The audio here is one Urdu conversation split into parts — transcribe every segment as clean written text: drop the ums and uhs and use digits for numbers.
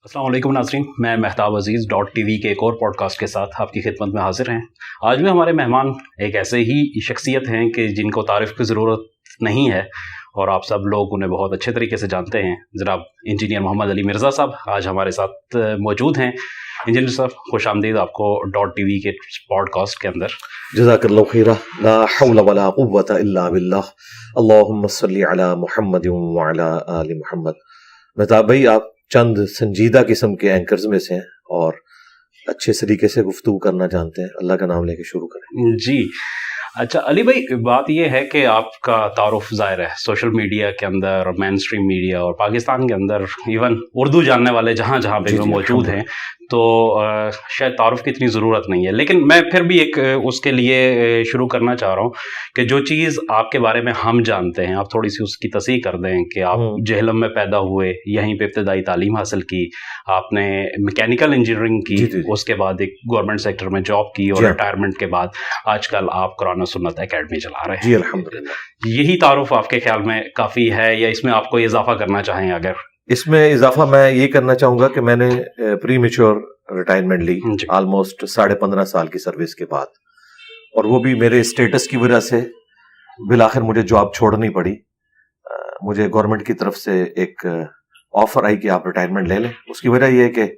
السلام علیکم ناظرین، میں مہتاب عزیز .tv کے ایک اور پوڈ کاسٹ کے ساتھ آپ کی خدمت میں حاضر ہیں۔ آج بھی ہمارے مہمان ایک ایسے ہی شخصیت ہیں کہ جن کو تعریف کی ضرورت نہیں ہے اور آپ سب لوگ انہیں بہت اچھے طریقے سے جانتے ہیں۔ جناب انجینئر محمد علی مرزا صاحب آج ہمارے ساتھ موجود ہیں۔ انجینئر صاحب خوش آمدید آپ کو .tv کے پوڈ کاسٹ کے اندر۔ جزاک اللہ خیرہ، لا حول ولا قوة الا باللہ، اللہم صلی علی محمد وعلی آل محمد۔ مہتاب بھائی، آپ چند سنجیدہ قسم کے اینکرز میں سے ہیں اور اچھے طریقے سے گفتگو کرنا جانتے ہیں۔ اللہ کا نام لے کے شروع کریں۔ جی اچھا علی بھائی، بات یہ ہے کہ آپ کا تعارف ظاہر ہے سوشل میڈیا کے اندر، مین اسٹریم میڈیا اور پاکستان کے اندر ایون اردو جاننے والے جہاں جہاں پہ موجود ہیں، تو شاید تعارف کی اتنی ضرورت نہیں ہے، لیکن میں پھر بھی ایک اس کے لیے شروع کرنا چاہ رہا ہوں کہ جو چیز آپ کے بارے میں ہم جانتے ہیں آپ تھوڑی سی اس کی تصحیح کر دیں کہ آپ جہلم میں پیدا ہوئے، یہیں پہ ابتدائی تعلیم حاصل کی، آپ نے میکینیکل انجینئرنگ کی، اس کے بعد ایک گورنمنٹ سیکٹر میں جاب کی اور ریٹائرمنٹ کے بعد آج کل آپ قرآن و سنت اکیڈمی چلا رہے ہیں۔ جی الحمدللہ۔ یہی تعارف آپ کے خیال میں کافی ہے یا اس میں آپ کو اضافہ کرنا چاہیں؟ اگر اس میں اضافہ میں یہ کرنا چاہوں گا کہ میں نے پری میچور ریٹائرمنٹ لی آلموسٹ 15.5 سال کی سروس کے بعد، اور وہ بھی میرے اسٹیٹس کی وجہ سے بالآخر مجھے جاب چھوڑنی پڑی۔ مجھے گورنمنٹ کی طرف سے ایک آفر آئی کہ آپ ریٹائرمنٹ لے لیں۔ اس کی وجہ یہ ہے کہ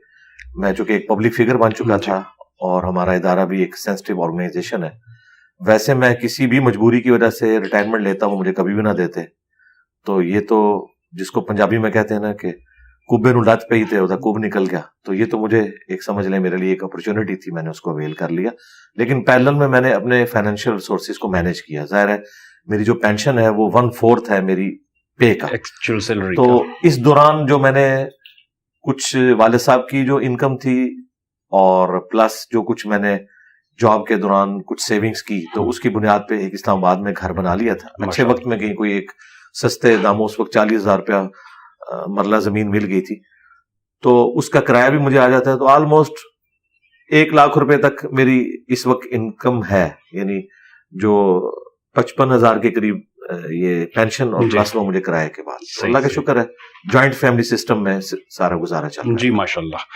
میں چونکہ ایک پبلک فگر بن چکا تھا اور ہمارا ادارہ بھی ایک سینسٹیو آرگنائزیشن ہے، ویسے میں کسی بھی مجبوری کی وجہ سے ریٹائرمنٹ لیتا ہوں، مجھے کبھی بھی نہ دیتے۔ تو یہ تو جس کو پنجابی میں کہتے ہیں نا کہ کبے نو لت پئی تے اودا کب نکل گیا، تو یہ تو مجھے ایک سمجھ لیں میرے لیے ایک اپرچونٹی تھی، میں نے اس کو اویل کر لیا۔ لیکن پیرلل میں نے اپنے فائنینشیل ریسورسز کو مینیج کیا۔ ظاہر ہے میری جو پینشن ہے وہ 1/4 ہے میری پے کا، ایکچوئل سیلری۔ تو اس دوران جو میں نے کچھ والد صاحب کی جو انکم تھی اور پلس جو کچھ میں نے جاب کے دوران کچھ سیونگز کی، تو اس کی بنیاد پہ ایک اسلام آباد میں گھر بنا لیا تھا۔ اچھے وقت میں کہیں کوئی ایک سستے داموں، اس وقت 40,000 روپیہ مرلہ زمین مل گئی تھی، تو اس کا کرایہ بھی مجھے آ جاتا ہے۔ تو آلموسٹ 1 لاکھ روپے تک میری اس وقت انکم ہے، یعنی جو 55,000 کے قریب یہ پینشن اور پلس وہ مجھے کرایہ کے بعد۔ اللہ کا شکر ہے جوائنٹ فیملی سسٹم میں سارا گزارا چل رہا ہے۔ جی ماشاء اللہ۔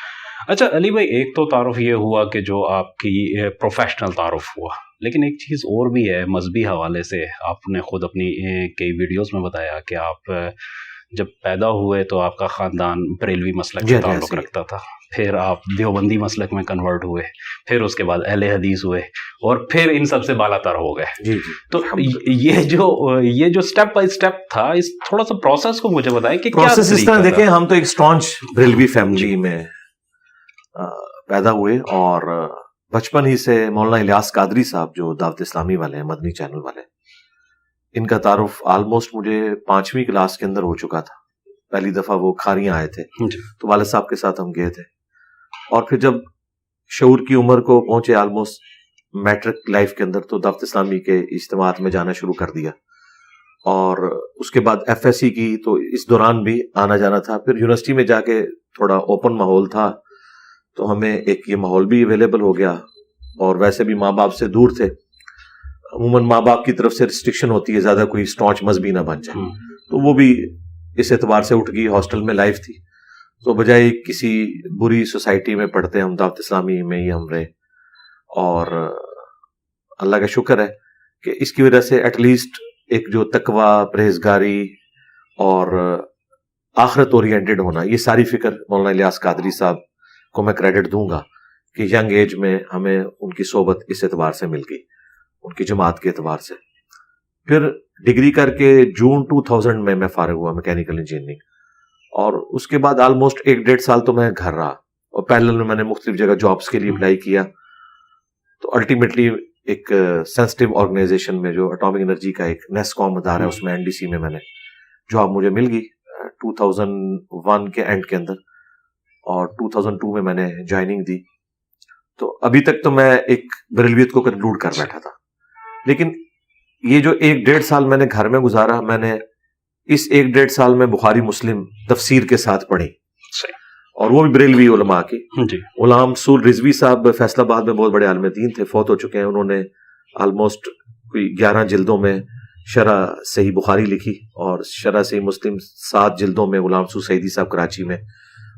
اچھا علی بھائی، ایک تو تعارف یہ ہوا کہ جو آپ کی پروفیشنل تعارف ہوا، لیکن ایک چیز اور بھی ہے مذہبی حوالے سے۔ آپ نے خود اپنی کئی ویڈیوز میں بتایا کہ آپ جب پیدا ہوئے تو آپ کا خاندان بریلوی مسلک سے تعلق رکھتا تھا، پھر آپ دیوبندی مسلک میں کنورٹ ہوئے، پھر اس کے بعد اہل حدیث ہوئے، اور پھر ان سب سے بالا تر ہو گئے۔ تو یہ جو سٹیپ بائی سٹیپ تھا، اس تھوڑا سا پروسیس کو مجھے بتائیں کہ پروسیس اس طرح دیکھیں۔ ہم تو ایک اسٹانچ بریلوی فیملی میں پیدا ہوئے، اور بچپن ہی سے مولانا الیاس قادری صاحب جو دعوت اسلامی والے ہیں، مدنی چینل والے، ان کا تعارف آلموسٹ مجھے 5ویں کلاس کے اندر ہو چکا تھا۔ پہلی دفعہ وہ کھاریاں آئے تھے تو والد صاحب کے ساتھ ہم گئے تھے، اور پھر جب شعور کی عمر کو پہنچے آلموسٹ میٹرک لائف کے اندر، تو دعوت اسلامی کے اجتماعات میں جانا شروع کر دیا، اور اس کے بعد FSC کی، تو اس دوران بھی آنا جانا تھا۔ پھر یونیورسٹی میں جا کے تھوڑا اوپن ماحول تھا تو ہمیں ایک یہ ماحول بھی اویلیبل ہو گیا، اور ویسے بھی ماں باپ سے دور تھے۔ عموماً ماں باپ کی طرف سے ریسٹرکشن ہوتی ہے زیادہ کوئی اسٹانچ مذہبی نہ بن جائے، تو وہ بھی اس اعتبار سے اٹھ گئی۔ ہاسٹل میں لائف تھی، تو بجائے کسی بری سوسائٹی میں پڑھتے ہم دعوت اسلامی میں ہی ہم رہے، اور اللہ کا شکر ہے کہ اس کی وجہ سے ایٹ لیسٹ ایک جو تقوی، پرہیزگاری اور آخرت اورینٹڈ ہونا، یہ ساری فکر مولانا الیاس قادری صاحب کو میں کریڈٹ دوں گا کہ ینگ ایج میں ہمیں ان کی صحبت اس اعتبار سے مل گئی، ان کی جماعت کے اعتبار سے۔ پھر ڈگری کر کے جون 2000 میں فارغ ہوا میکینیکل انجینئرنگ، اور اس کے بعد آلموسٹ 1.5 سال تو میں گھر رہا، اور پیرلل میں نے مختلف جگہ جابس کے لیے اپلائی کیا۔ تو الٹیمیٹلی ایک سینسٹیو آرگنائزیشن میں جو اٹامک انرجی کا ایک نیسکوم ادارہ ہے، اس میں NDC میں نے جاب مجھے مل گئی 2001 کے اینڈ کے اندر، اور 2002 میں نے جوائننگ دی۔ تو ابھی تک تو میں ایک بریلویت کو کنکلوڈ کر بیٹھا تھا، لیکن یہ جو 1.5 سال میں نے گھر میں گزارا، میں نے اس 1.5 سال میں بخاری مسلم تفسیر کے ساتھ پڑھی، اور وہ بھی بریلوی علماء کی۔ غلام سول رضوی صاحب فیصل آباد میں بہت بڑے عالم دین تھے، فوت ہو چکے ہیں۔ انہوں نے آلموسٹ کوئی 11 جلدوں میں شرح صحیح بخاری لکھی، اور شرح صحیح مسلم 7 جلدوں میں غلام سول سعیدی صاحب کراچی میں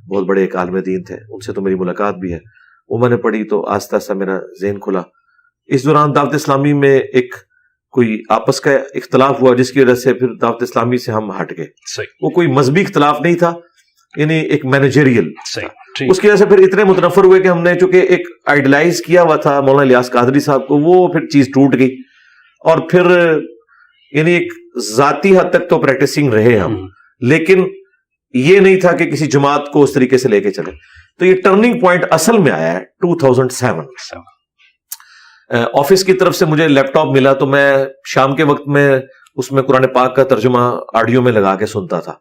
بہت بڑے ایک عالم دین تھے, ان سے تو میری ملاقات بھی ہے, وہ میں نے پڑھی تو آہستہ آہستہ میرا ذہن کھلا. اس دوران دعوت اسلامی میں ایک کوئی آپس کا اختلاف ہوا جس کی وجہ سے پھر دعوت اسلامی سے ہم ہٹ گئے. وہ کوئی مذہبی اختلاف نہیں تھا, یعنی ایک مینیجریل. اس کی وجہ سے پھر اتنے متنفر ہوئے کہ ہم نے چونکہ ایک آئیڈلائز کیا ہوا تھا مولانا الیاس قادری صاحب کو, وہ پھر چیز ٹوٹ گئی, اور پھر یعنی ایک ذاتی حد تک تو پریکٹسنگ رہے ہم, لیکن یہ نہیں تھا کہ کسی جماعت کو اس طریقے سے لے کے چلے. تو یہ ٹرننگ پوائنٹ اصل میں آیا ہے 2007. آفس کی طرف سے مجھے لیپ ٹاپ ملا تو میں شام کے وقت میں اس میں قرآن پاک کا ترجمہ آڈیو میں لگا کے سنتا تھا.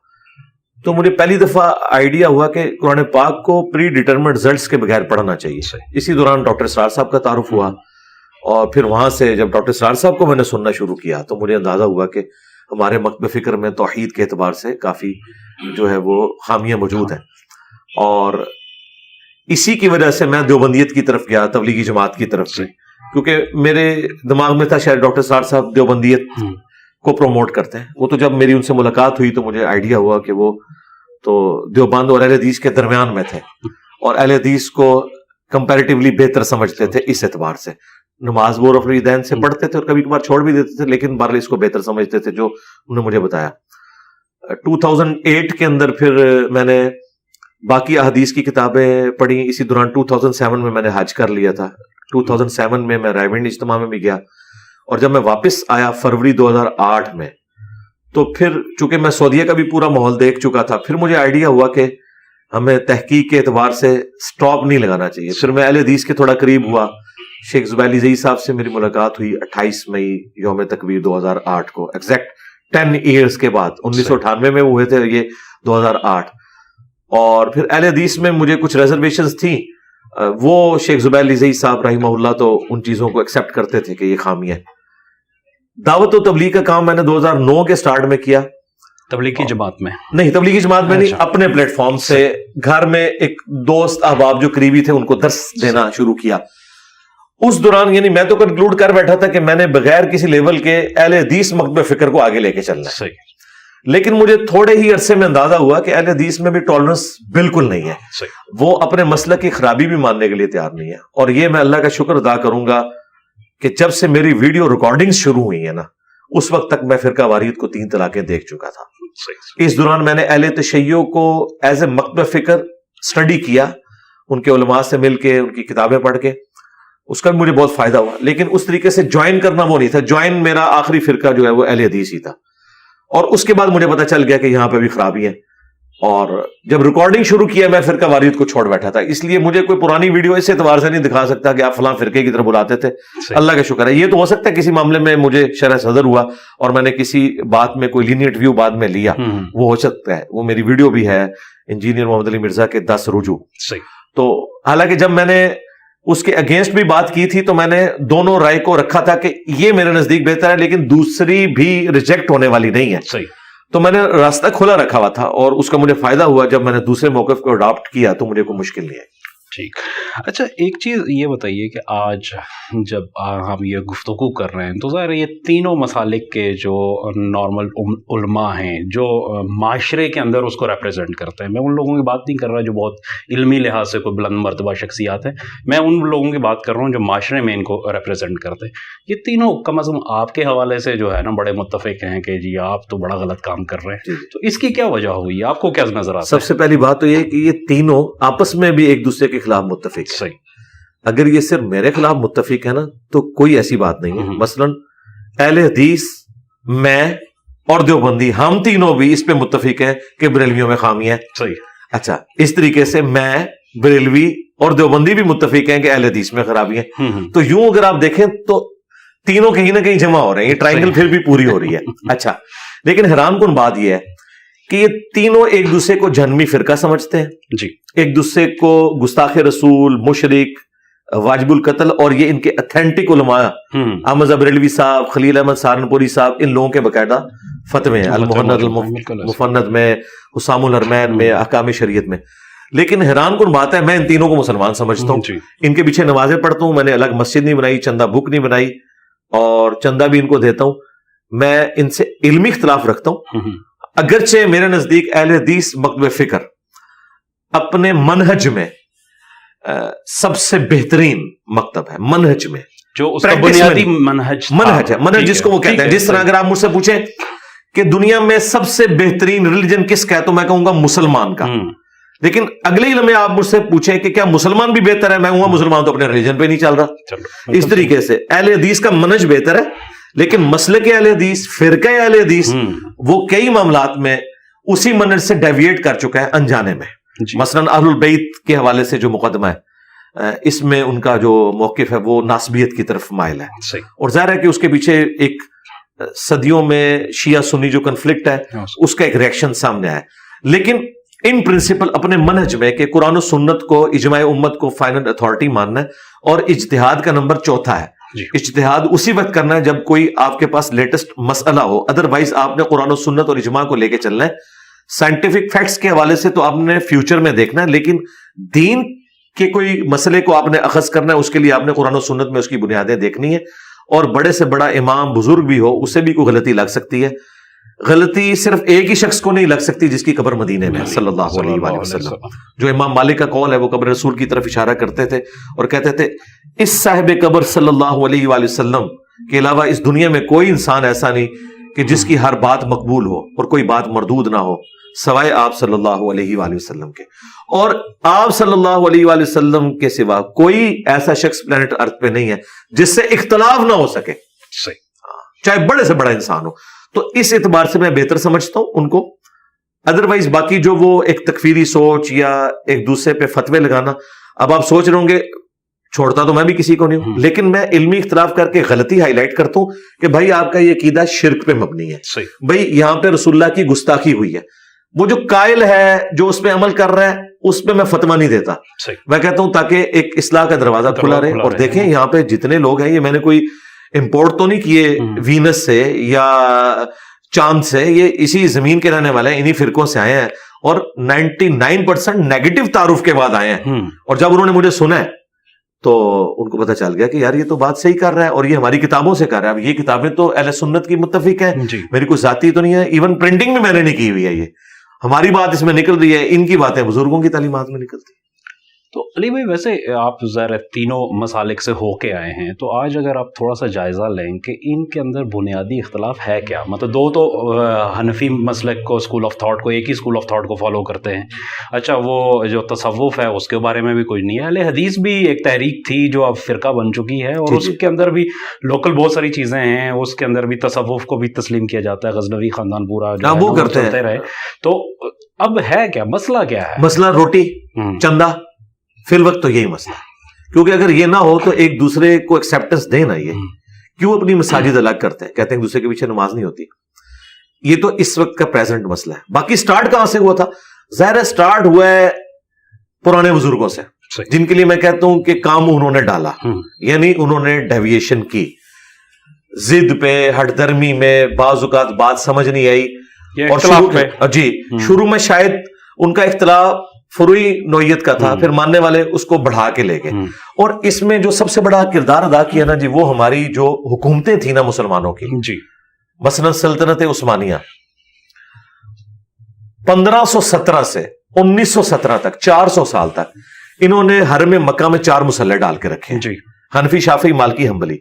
تو مجھے پہلی دفعہ آئیڈیا ہوا کہ قرآن پاک کو پری ڈیٹرمنٹ رزلٹس کے بغیر پڑھنا چاہیے. اسی دوران ڈاکٹر اسرار صاحب کا تعارف ہوا, اور پھر وہاں سے جب ڈاکٹر اسرار صاحب کو میں نے سننا شروع کیا تو مجھے اندازہ ہوا کہ ہمارے مکتب فکر میں توحید کے اعتبار سے کافی جو ہے وہ خامیاں موجود ہیں. اور اسی کی وجہ سے میں دیوبندیت کی طرف گیا, تبلیغی جماعت کی طرف سے, کیونکہ میرے دماغ میں تھا شاید ڈاکٹر اسرار صاحب دیوبندیت کو پروموٹ کرتے ہیں. وہ تو جب میری ان سے ملاقات ہوئی تو مجھے آئیڈیا ہوا کہ وہ تو دیوبند اور اہل حدیث کے درمیان میں تھے, اور اہل حدیث کو کمپیریٹیولی بہتر سمجھتے تھے. اس اعتبار سے نماز وہ رفع الیدین سے پڑھتے تھے اور کبھی کبھار چھوڑ بھی دیتے تھے, لیکن بہرحال اس کو بہتر سمجھتے تھے, جو انہوں نے مجھے بتایا. 2008 کے اندر پھر میں نے باقی احادیث کی کتابیں پڑھی. اسی دوران 2007 میں نے حج کر لیا تھا. 2007 میں رائے اجتماع میں بھی گیا, اور جب میں واپس آیا فروری 2008 میں تو پھر چونکہ میں سعودیہ کا بھی پورا ماحول دیکھ چکا تھا, پھر مجھے آئیڈیا ہوا کہ ہمیں تحقیق کے اعتبار سے سٹاپ نہیں لگانا چاہیے. پھر میں اہل حدیث کے تھوڑا قریب ہوا. شیخ زبیلی زئی صاحب سے میری ملاقات ہوئی 28 مئی یوم تکبیر 2008 کو, ایگزیکٹ 10 ایئرز کے بعد. 1998 میں ہوئے تھے, یہ 2008. اور پھر اہل حدیث میں مجھے کچھ ریزرویشنز تھیں. وہ شیخ زبیلی زئی صاحب رحمہ اللہ تو ان چیزوں کو ایکسپٹ کرتے تھے کہ یہ خامی ہے. دعوت و تبلیغ کا کام میں نے 2009 کے سٹارٹ میں کیا. تبلیغی جماعت میں نہیں, تبلیغی جماعت میں نہیں, اپنے پلیٹ فارم سے گھر میں ایک دوست احباب جو قریبی تھے ان کو درس دینا شروع کیا. اس دوران یعنی میں تو کنکلوڈ کر بیٹھا تھا کہ میں نے بغیر کسی لیول کے اہل حدیث مکتب فکر کو آگے لے کے چلنا ہے. لیکن مجھے تھوڑے ہی عرصے میں اندازہ ہوا کہ اہل حدیث میں بھی ٹالرنس بالکل نہیں ہے. وہ اپنے مسلک کی خرابی بھی ماننے کے لیے تیار نہیں ہے. اور یہ میں اللہ کا شکر ادا کروں گا کہ جب سے میری ویڈیو ریکارڈنگ شروع ہوئی ہے نا, اس وقت تک میں فرقہ واریت کو 3 طلاقیں دیکھ چکا تھا. اس دوران میں نے اہل تشیع کو ایز اے مکتب فکر سٹڈی کیا, ان کے علماء سے مل کے, ان کی کتابیں پڑھ کے, اس کا بھی مجھے بہت فائدہ ہوا. لیکن اس طریقے سے جوائن کرنا وہ نہیں تھا. جوائن میرا آخری فرقہ جو ہے وہ اہل حدیث ہی تھا. اور اس کے بعد مجھے پتا چل گیا کہ یہاں پہ بھی خرابی ہے, اور جب ریکارڈنگ شروع کیا میں فرقہ واریت کو چھوڑ بیٹھا تھا. اس لیے مجھے کوئی پرانی ویڈیو اس اعتبار سے نہیں دکھا سکتا کہ آپ فلاں فرقے کی طرف بلاتے تھے. اللہ کا شکر ہے, یہ تو ہو سکتا ہے کسی معاملے میں مجھے شرح صدر ہوا اور میں نے کسی بات میں کوئی لینیٹ ویو بعد میں لیا, وہ ہو سکتا ہے. وہ میری ویڈیو بھی ہے انجینئر محمد علی مرزا کے 10 رجوع. تو حالانکہ جب میں نے اس کے اگینسٹ بھی بات کی تھی تو میں نے دونوں رائے کو رکھا تھا کہ یہ میرے نزدیک بہتر ہے, لیکن دوسری بھی ریجیکٹ ہونے والی نہیں ہے. تو میں نے راستہ کھلا رکھا ہوا تھا, اور اس کا مجھے فائدہ ہوا. جب میں نے دوسرے موقف کو اڈاپٹ کیا تو مجھے کوئی مشکل نہیں ہے. ٹھیک. اچھا, ایک چیز یہ بتائیے کہ آج جب ہم یہ گفتگو کر رہے ہیں تو ظاہر یہ تینوں مسالک کے جو نارمل علماء ہیں جو معاشرے کے اندر اس کو ریپریزنٹ کرتے ہیں, میں ان لوگوں کی بات نہیں کر رہا جو بہت علمی لحاظ سے کوئی بلند مرتبہ شخصیات ہیں, میں ان لوگوں کی بات کر رہا ہوں جو معاشرے میں ان کو ریپریزنٹ کرتے ہیں. یہ تینوں کم از کم آپ کے حوالے سے جو ہے نا بڑے متفق ہیں کہ جی آپ تو بڑا غلط کام کر رہے ہیں. تو اس کی کیا وجہ ہوئی, آپ کو کیا نظر آتا ہے؟ سب سے پہلی بات تو یہ کہ یہ تینوں آپس میں بھی ایک دوسرے کے خلاف متفق ہے. اگر یہ صرف میرے خلاف متفق ہے نا تو کوئی ایسی بات نہیں ہے. مثلا اہل حدیث, میں اور دیوبندی, ہم تینوں بھی اس پہ متفق ہیں کہ بریلویوں میں خامی ہے. اچھا, اس طریقے سے میں, بریلوی اور دیوبندی بھی متفق ہیں کہ اہل حدیث میں خرابی ہے. تو یوں اگر آپ دیکھیں تو تینوں کہیں نہ کہیں جمع ہو رہے ہیں, یہ ٹرائنگل پھر بھی پوری ہو رہی ہے. اچھا, لیکن حیران کن بات یہ ہے کہ یہ تینوں ایک دوسرے کو جہنمی فرقہ سمجھتے ہیں جی, ایک دوسرے کو گستاخ رسول, مشرک, واجب القتل, اور یہ ان کے اتھینٹک علماء احمد بریلوی صاحب, خلیل احمد سہارنپوری صاحب, ان لوگوں کے باقاعدہ فتوے ہیں المحند المفند میں, حسام الحرمین میں, احکام شریعت میں. لیکن حیران کن بات ہے, میں ان تینوں کو مسلمان سمجھتا ہوں, ان کے پیچھے نمازیں پڑھتا ہوں, میں نے الگ مسجد نہیں بنائی, چندہ بک نہیں بنائی, اور چندہ بھی ان کو دیتا ہوں. میں ان سے علمی اختلاف رکھتا ہوں, اگرچہ میرے نزدیک اہل حدیث مکتب فکر اپنے منہج میں سب سے بہترین مکتب ہے منہج میں, جو اس کا بنیادی منہج ہے, منہج جس کو وہ کہتے ہیں. جس طرح اگر آپ مجھ سے پوچھیں کہ دنیا میں سب سے بہترین ریلیجن کس کا ہے تو میں کہوں گا مسلمان کا. لیکن اگلے ہی لمحے آپ مجھ سے پوچھیں کہ کیا مسلمان بھی بہتر ہے, میں کہوں گا مسلمان تو اپنے ریلیجن پہ نہیں چل رہا. اس طریقے سے اہل حدیث کا منہج بہتر ہے, لیکن مسلک اہل حدیث, فرقہ اہل حدیث وہ کئی معاملات میں اسی منہج سے ڈیویٹ کر چکا ہے انجانے میں. مثلا اہل البیت کے حوالے سے جو مقدمہ ہے اس میں ان کا جو موقف ہے وہ ناسبیت کی طرف مائل ہے, اور ظاہر ہے کہ اس کے پیچھے ایک صدیوں میں شیعہ سنی جو کنفلکٹ ہے اس کا ایک ریئیکشن سامنے آیا. لیکن ان پرنسپل اپنے منہج میں کہ قرآن و سنت کو اجماع امت کو فائنل اتھارٹی ماننا ہے, اور اجتہاد کا نمبر 4 ہے. اجتہاد اسی وقت کرنا ہے جب کوئی آپ کے پاس لیٹسٹ مسئلہ ہو, ادروائز آپ نے قرآن و سنت اور اجماع کو لے کے چلنا ہے. سائنٹیفک فیکٹس کے حوالے سے تو آپ نے فیوچر میں دیکھنا ہے, لیکن دین کے کوئی مسئلے کو آپ نے اخذ کرنا ہے, اس کے لیے آپ نے قرآن و سنت میں اس کی بنیادیں دیکھنی ہے. اور بڑے سے بڑا امام بزرگ بھی ہو اسے بھی کوئی غلطی لگ سکتی ہے. غلطی صرف ایک ہی شخص کو نہیں لگ سکتی جس کی قبر مدینے میں صلی اللہ علیہ وآلہ وسلم. جو امام مالک کا قول ہے وہ قبر رسول کی طرف اشارہ کرتے تھے اور کہتے تھے اس صاحب قبر صلی اللہ علیہ وآلہ وسلم کے علاوہ اس دنیا میں کوئی انسان ایسا نہیں کہ جس کی ہر بات مقبول ہو اور کوئی بات مردود نہ ہو سوائے آپ صلی اللہ علیہ وآلہ وسلم کے. اور آپ صلی اللہ علیہ وآلہ وسلم کے سوا کوئی ایسا شخص پلانٹ ارتھ پہ نہیں ہے جس سے اختلاف نہ ہو سکے, چاہے بڑے سے بڑا انسان ہو. تو اس اعتبار سے میں بہتر سمجھتا ہوں ان کو. ادروائز باقی جو وہ ایک تکفیری سوچ یا ایک دوسرے پہ فتوے لگانا, اب آپ سوچ رہے ہوں گے چھوڑتا تو میں بھی کسی کو نہیں ہوں, لیکن میں علمی اختلاف کر کے غلطی ہائی لائٹ کرتا ہوں کہ بھائی آپ کا یہ عقیدہ شرک پہ مبنی ہے, بھائی یہاں پہ رسول اللہ کی گستاخی ہوئی ہے. وہ جو قائل ہے جو اس پہ عمل کر رہا ہے اس پہ میں فتویٰ نہیں دیتا, میں کہتا ہوں تاکہ ایک اصلاح کا دروازہ کھلا رہے. اور دیکھیں یہاں پہ جتنے لوگ ہیں یہ میں نے کوئی امپورٹ تو نہیں کیے وینس سے یا چاند سے, یہ اسی زمین کے رہنے والے ہیں, انہی فرقوں سے آئے ہیں اور 99% نیگیٹو تعارف کے بعد آئے ہیں. اور جب انہوں نے مجھے سنا ہے تو ان کو پتہ چل گیا کہ یار یہ تو بات صحیح کر رہا ہے اور یہ ہماری کتابوں سے کر رہا ہے. اب یہ کتابیں تو اہل سنت کی متفق ہیں, میری کوئی ذاتی تو نہیں ہے, ایون پرنٹنگ میں نے نہیں کی ہوئی ہے, یہ ہماری بات اس میں نکل رہی ہے, ان کی باتیں بزرگوں کی تعلیمات میں نکلتی ہیں. تو علی بھائی ویسے آپ ظاہر تینوں مسالک سے ہو کے آئے ہیں, تو آج اگر آپ تھوڑا سا جائزہ لیں کہ ان کے اندر بنیادی اختلاف ہے کیا. مطلب دو تو حنفی مسلک کو اسکول آف تھاٹ کو ایک ہی اسکول آف تھاٹ کو فالو کرتے ہیں, اچھا وہ جو تصوف ہے اس کے بارے میں بھی کوئی نہیں ہے. اہل حدیث بھی ایک تحریک تھی جو اب فرقہ بن چکی ہے, اور اس کے اندر بھی لوکل بہت ساری چیزیں ہیں, اس کے اندر بھی تصوف کو بھی تسلیم کیا جاتا ہے, غزنوی خاندان پورا وہ کرتے رہے. تو اب ہے کیا مسئلہ, کیا ہے مسئلہ؟ روٹی چندہ فی الوقت تو یہی مسئلہ ہے, کیونکہ اگر یہ نہ ہو تو ایک دوسرے کو ایکسیپٹنس دینا. یہ کیوں اپنی مساجد الگ کرتے ہیں, کہتے ہیں ایک دوسرے کے پیچھے نماز نہیں ہوتی. یہ تو اس وقت کا پریزنٹ مسئلہ ہے. باقی سٹارٹ کہاں سے ہوا تھا؟ ظاہر ہے سٹارٹ ہوا ہے پرانے بزرگوں سے, جن کے لیے میں کہتا ہوں کہ کام انہوں نے ڈالا, یعنی انہوں نے ڈیویشن کی, ضد پہ ہٹ درمی میں بعض اوقات بات سمجھ نہیں آئی, اور شروع میں شاید ان کا اختلاف فروئی نوعیت کا تھا, پھر ماننے والے اس کو بڑھا کے لے گئے. اور اس میں جو سب سے بڑا کردار ادا کیا نا جی, وہ ہماری جو حکومتیں تھیں نا مسلمانوں کی, مثلا سلطنت عثمانیہ 1517 سے 1917 تک 400 سال تک انہوں نے حرم مکہ میں 4 مسلح ڈال کے رکھے, حنفی شافعی مالکی حنبلی.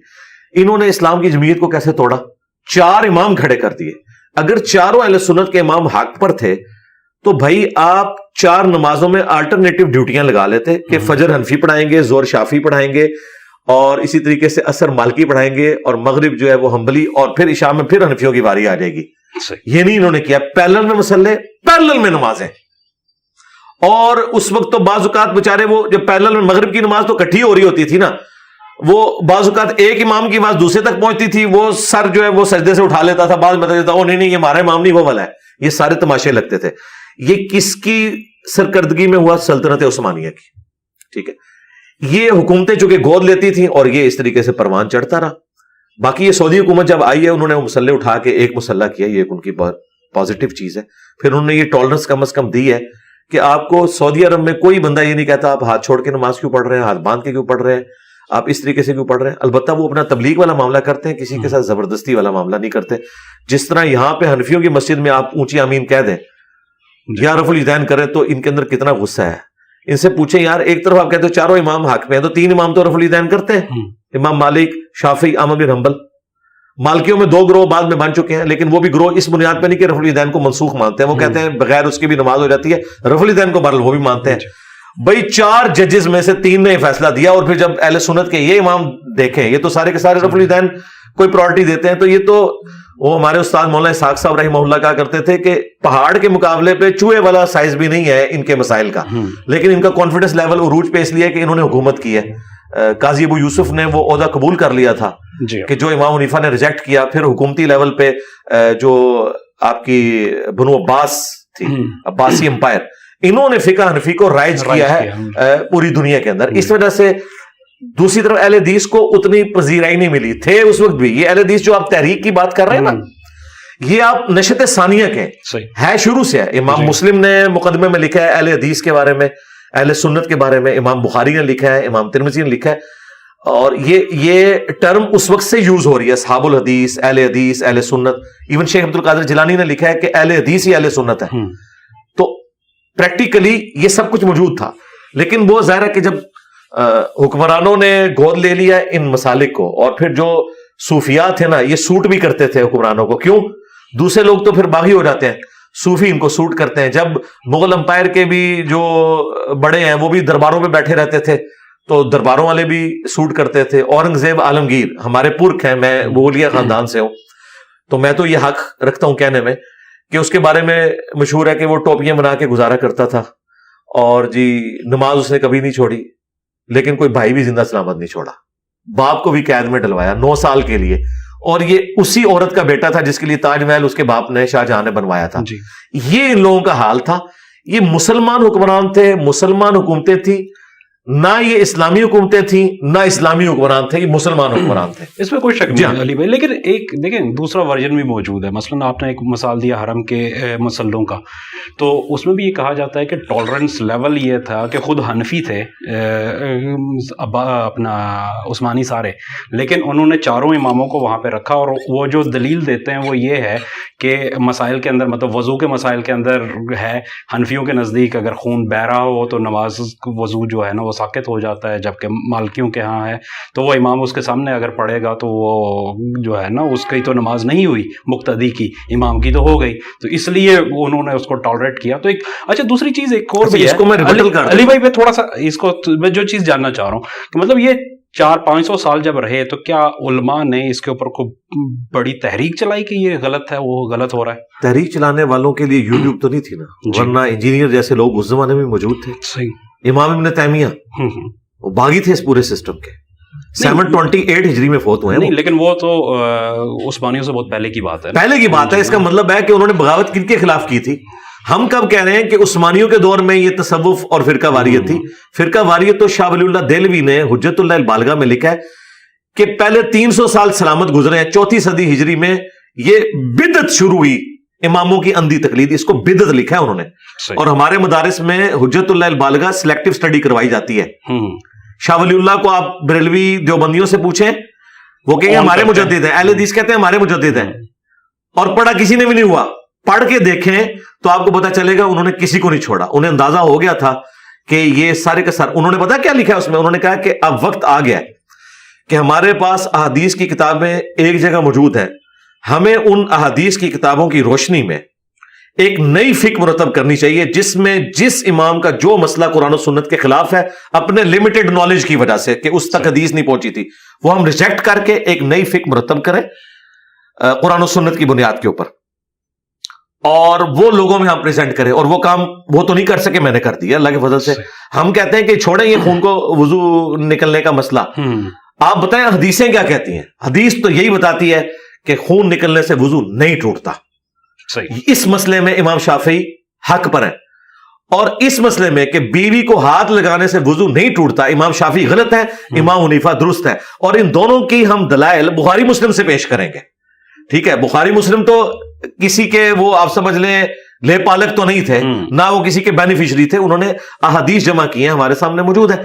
انہوں نے اسلام کی جمعیت کو کیسے توڑا؟ 4 امام کھڑے کر دیے. اگر چاروں اہل سنت کے امام حق پر تھے تو بھائی آپ 4 نمازوں میں آلٹرنیٹو ڈیوٹیاں لگا لیتے کہ فجر حنفی پڑھائیں گے, زور شافعی پڑھائیں گے, اور اسی طریقے سے عصر مالکی پڑھائیں گے, اور مغرب جو ہے وہ حنبلی, اور پھر عشاء میں پھر حنفیوں کی باری آ جائے گی. یہ نہیں انہوں نے کیا, پیرلل میں مسلح, پیرلل میں نمازیں. اور اس وقت تو بعض اوقات بیچارے وہ جب پیرلل میں مغرب کی نماز تو کٹھی ہو رہی ہوتی تھی نا, وہ بعض اوقات ایک امام کی آواز دوسرے تک پہنچتی تھی, وہ سر جو ہے وہ سجدے سے اٹھا لیتا تھا, بعض بتا دیتا او نہیں یہ ہمارا امام نہیں وہ والا ہے. یہ سارے تماشے لگتے تھے. یہ کس کی سرکردگی میں ہوا؟ سلطنت عثمانیہ کی. ٹھیک ہے, یہ حکومتیں چونکہ گود لیتی تھیں اور یہ اس طریقے سے پروان چڑھتا رہا. باقی یہ سعودی حکومت جب آئی ہے انہوں نے مسلح اٹھا کے ایک مسلح کیا, یہ ان کی بہت پازیٹیو چیز ہے. پھر انہوں نے یہ ٹالرنس کم از کم دی ہے کہ آپ کو سعودی عرب میں کوئی بندہ یہ نہیں کہتا آپ ہاتھ چھوڑ کے نماز کیوں پڑھ رہے ہیں, ہاتھ باندھ کے کیوں پڑھ رہے ہیں, آپ اس طریقے سے کیوں پڑھ رہے ہیں. البتہ وہ اپنا تبلیغ والا معاملہ کرتے ہیں, کسی کے ساتھ زبردستی والا معاملہ نہیں کرتے. جس طرح یہاں پہ حنفیوں کی مسجد میں آپ اونچی آمین کہہ دیں, یا رفع الیدین کریں تو ان کے اندر کتنا غصہ ہے. ان سے پوچھیں یار, ایک طرف آپ کہتے ہو چاروں امام حق میں ہیں, تو 3 امام تو رفع الیدین کرتے ہیں, امام مالک, شافعی, احمد بن حنبل. مالکیوں میں 2 گروہ بعد میں بن چکے ہیں, لیکن وہ بھی گروہ اس بنیاد پہ نہیں کہ رفع الیدین کو منسوخ مانتے ہیں, وہ کہتے ہیں بغیر اس کی بھی نماز ہو جاتی ہے. رفع الیدین کو بہرحال وہ بھی مانتے ہیں. بھائی 4 ججز میں سے 3 نے فیصلہ دیا, اور پھر جب اہل سنت کے یہ امام دیکھیں یہ تو سارے کے سارے رفع الیدین کوئی پرائرٹی دیتے ہیں, تو یہ تو وہ ہمارے استاد مولانا اسحاق صاحب رحمہ اللہ کہا کرتے تھے کہ پہاڑ کے مقابلے پہ چوہے والا سائز بھی نہیں ہے ان کے مسائل کا, لیکن ان کا کانفیڈنس لیول عروج پہ اس لیے کہ انہوں نے حکومت کی ہے. قاضی ابو یوسف نے وہ عہدہ قبول کر لیا تھا کہ جو امام حنیفہ نے ریجیکٹ کیا. پھر حکومتی لیول پہ جو آپ کی بنو عباس تھی, عباسی امپائر, انہوں نے فقہ حنفی کو رائج کیا ہے پوری دنیا کے اندر. اس وجہ سے دوسری طرف اہل حدیث کو اتنی پذیرائی نہیں ملی تھے اس وقت بھی. یہ اہل حدیث جو آپ تحریک کی بات کر رہے ہیں نا, یہ آپ نشت ثانیہ کے ہے, شروع سے ہے. امام مسلم نے مقدمے میں لکھا ہے اہل حدیث کے بارے میں, اہل سنت کے بارے میں امام بخاری نے لکھا ہے, امام ترمذی نے لکھا ہے, اور یہ ٹرم اس وقت سے یوز ہو رہی ہے, اصحاب الحدیث, اہل سنت. ایون شیخ عبد القادر جیلانی نے لکھا ہے کہ اہل حدیث ہی اہل سنت ہے. تو پریکٹیکلی یہ سب کچھ موجود تھا, لیکن وہ ظاہر ہے کہ جب حکمرانوں نے گود لے لیا ان مسالک کو, اور پھر جو صوفیات تھے نا یہ سوٹ بھی کرتے تھے حکمرانوں کو. کیوں؟ دوسرے لوگ تو پھر باغی ہو جاتے ہیں, صوفی ان کو سوٹ کرتے ہیں. جب مغل امپائر کے بھی جو بڑے ہیں وہ بھی درباروں پہ بیٹھے رہتے تھے, تو درباروں والے بھی سوٹ کرتے تھے. اورنگزیب عالمگیر ہمارے پرکھ ہیں, میں مغلیہ خاندان سے ہوں, تو میں تو یہ حق رکھتا ہوں کہنے میں کہ اس کے بارے میں مشہور ہے کہ وہ ٹوپیاں بنا کے گزارا کرتا تھا, اور جی نماز اس نے کبھی نہیں چھوڑی, لیکن کوئی بھائی بھی زندہ سلامت نہیں چھوڑا. باپ کو بھی قید میں ڈلوایا 9 سال کے لیے, اور یہ اسی عورت کا بیٹا تھا جس کے لیے تاج محل اس کے باپ نے, شاہ جہاں نے بنوایا تھا. یہ ان لوگوں کا حال تھا. یہ مسلمان حکمران تھے, مسلمان حکومتیں تھیں, نہ یہ اسلامی حکومتیں تھیں نہ اسلامی حکمران تھے, یہ مسلمان حکمران تھے. اس میں کوئی شک نہیں علی بھائی, لیکن ایک دیکھیں دوسرا ورژن بھی موجود ہے. مثلا آپ نے ایک مثال دیا حرم کے مسلوں کا, تو اس میں بھی یہ کہا جاتا ہے کہ ٹالرنس لیول یہ تھا کہ خود حنفی تھے اپنا عثمانی سارے, لیکن انہوں نے چاروں اماموں کو وہاں پہ رکھا, اور وہ جو دلیل دیتے ہیں وہ یہ ہے کہ مسائل کے اندر, مطلب وضو کے مسائل کے اندر ہے, حنفیوں کے نزدیک اگر خون بہ رہا ہو تو نماز وضو جو ہے نا وہ ساقط ہو جاتا ہے, جبکہ مالکیوں کے ہاں ہے تو وہ امام اس کے سامنے اگر پڑھے گا تو وہ جو ہے نا اس کی تو نماز نہیں ہوئی, مقتدی کی, امام کی تو ہو گئی, تو اس لیے انہوں نے اس کو ٹالریٹ کیا. تو ایک اچھا دوسری چیز ایک اور بھی ہے علی بھائی, میں تھوڑا سا اس کو میں جو چیز جاننا چاہ رہا ہوں کہ مطلب یہ 400-500 سال جب رہے تو کیا علماء نے اس کے اوپر کوئی بڑی تحریک چلائی کہ یہ غلط ہے, وہ غلط ہو رہا ہے؟ تحریک چلانے والوں کے لیے یوٹیوب تو نہیں تھی نا, ورنہ انجینئر جیسے لوگ اس زمانے میں موجود تھے. صحیح. امام ابن تیمیہ وہ باغی تھے اس پورے سسٹم کے, 728 ہجری میں فوت ہوئے ہیں. نہیں, لیکن وہ تو عثمانیوں سے بہت پہلے کی بات ہے. پہلے کی بات ہے. اس کا مطلب ہے کہ انہوں نے بغاوت کن کے خلاف کی تھی. ہم کب کہہ رہے ہیں کہ عثمانیوں کے دور میں یہ تصوف اور فرقہ واریت تھی. فرقہ واریت تو شاہ ولی اللہ دہلوی نے حجت اللہ البالغہ میں لکھا ہے کہ پہلے 300 سال سلامت گزرے ہیں, 4 صدی ہجری میں یہ بدعت شروع ہوئی, اماموں کی اندھی تقلید, اس کو بدعت لکھا ہے انہوں نے. اور ہمارے مدارس میں حجت اللہ البالغہ سلیکٹیو سٹڈی کروائی جاتی ہے. شاہ ولی اللہ کو آپ بریلوی دیوبندیوں سے پوچھیں, وہ کہیں گے ہمارے مجدد ہیں. اہل حدیث کہتے ہیں ہمارے مجدد ہیں, اور پڑھا کسی نے بھی نہیں ہوا. پڑھ کے دیکھیں تو آپ کو پتا چلے گا انہوں نے کسی کو نہیں چھوڑا. انہیں اندازہ ہو گیا تھا کہ یہ سارے کا سارا, انہوں نے پتا کیا لکھا ہے اس میں, انہوں نے کہا کہ اب وقت آ گیا کہ ہمارے پاس احادیث کی کتابیں ایک جگہ موجود ہیں, ہمیں ان احادیث کی کتابوں کی روشنی میں ایک نئی فکر مرتب کرنی چاہیے, جس میں جس امام کا جو مسئلہ قرآن و سنت کے خلاف ہے, اپنے لمیٹڈ نالج کی وجہ سے کہ اس تک حدیث نہیں پہنچی تھی, وہ ہم ریجیکٹ کر کے ایک نئی فکر مرتب کریں قرآن و سنت کی بنیاد کے اوپر, اور وہ لوگوں میں ہم پریزنٹ کریں. اور وہ کام وہ تو نہیں کر سکے, میں نے کر دیا اللہ کے فضل سے. ہم کہتے ہیں کہ چھوڑیں یہ خون کو وضو نکلنے کا مسئلہ. آپ بتائیں حدیثیں کیا کہتی ہیں؟ حدیث تو یہی بتاتی ہے کہ خون نکلنے سے وضو نہیں ٹوٹتا. اس مسئلے میں امام شافعی حق پر ہیں, اور اس مسئلے میں کہ بیوی کو ہاتھ لگانے سے وضو نہیں ٹوٹتا, امام شافعی غلط ہے, امام حنیفہ درست ہے. اور ان دونوں کی ہم دلائل بخاری مسلم سے پیش کریں گے. ٹھیک ہے, بخاری مسلم تو کسی کے وہ آپ سمجھ لیں لے پالک تو نہیں تھے, نہ وہ کسی کے بینیفیشری تھے, انہوں نے احادیث جمع کی ہیں, ہمارے سامنے موجود ہے.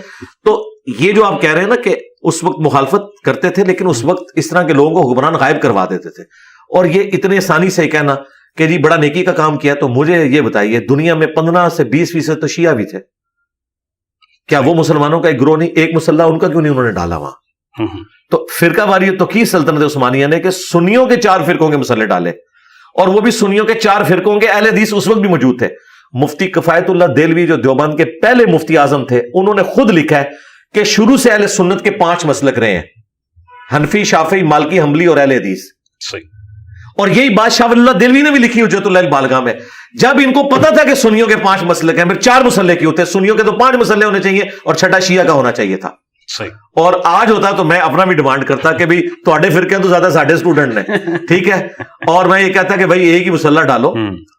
تو یہ جو آپ کہہ رہے ہیں نا کہ اس وقت مخالفت کرتے تھے, لیکن اس وقت اس طرح کے لوگوں کو حکمران غائب کروا دیتے تھے. اور یہ اتنے آسانی سے کہنا کہ جی بڑا نیکی کا کام کیا, تو مجھے یہ بتائیے دنیا میں 15 سے 20% تو شیعہ بھی تھے, کیا وہ مسلمانوں کا ایک گروہ نہیں؟ ایک مسلح ان کا کیوں نہیں انہوں نے ڈالا وہاں؟ تو فرقہ واریت تو کی سلطنت عثمانیہ نے کہ سنیوں کے 4 فرقوں کے مسلح ڈالے, اور وہ بھی سنیوں کے 4 فرقوں کے اہل حدیث اس وقت بھی موجود تھے. مفتی کفایت اللہ دہلوی جو دیوبند کے پہلے مفتی اعظم تھے, انہوں نے خود لکھا ہے کہ شروع سے اہل سنت کے 5 مسلک رہے ہیں, حنفی, شافعی, مالکی, حنبلی اور اہل حدیث. صحیح. اور یہی بات شاہ ولی اللہ دہلوی نے بھی لکھی حجت اللہ البالغہ میں. جب ان کو پتا تھا کہ سنیوں کے 5 مسلک ہیں, پھر 4 مسلح کیوں تھے؟ سنیوں کے تو 5 مسلح ہونے چاہیے اور 6ٹا شیعہ کا ہونا چاہیے تھا. صحیح. اور آج ہوتا تو میں اپنا بھی ڈیمانڈ کرتا کہ بھائی تھوڑے فرقے تو زیادہ ساڈے اسٹوڈنٹ نے, ٹھیک ہے, اور میں یہ کہتا کہ بھائی ایک ہی مسلح ڈالو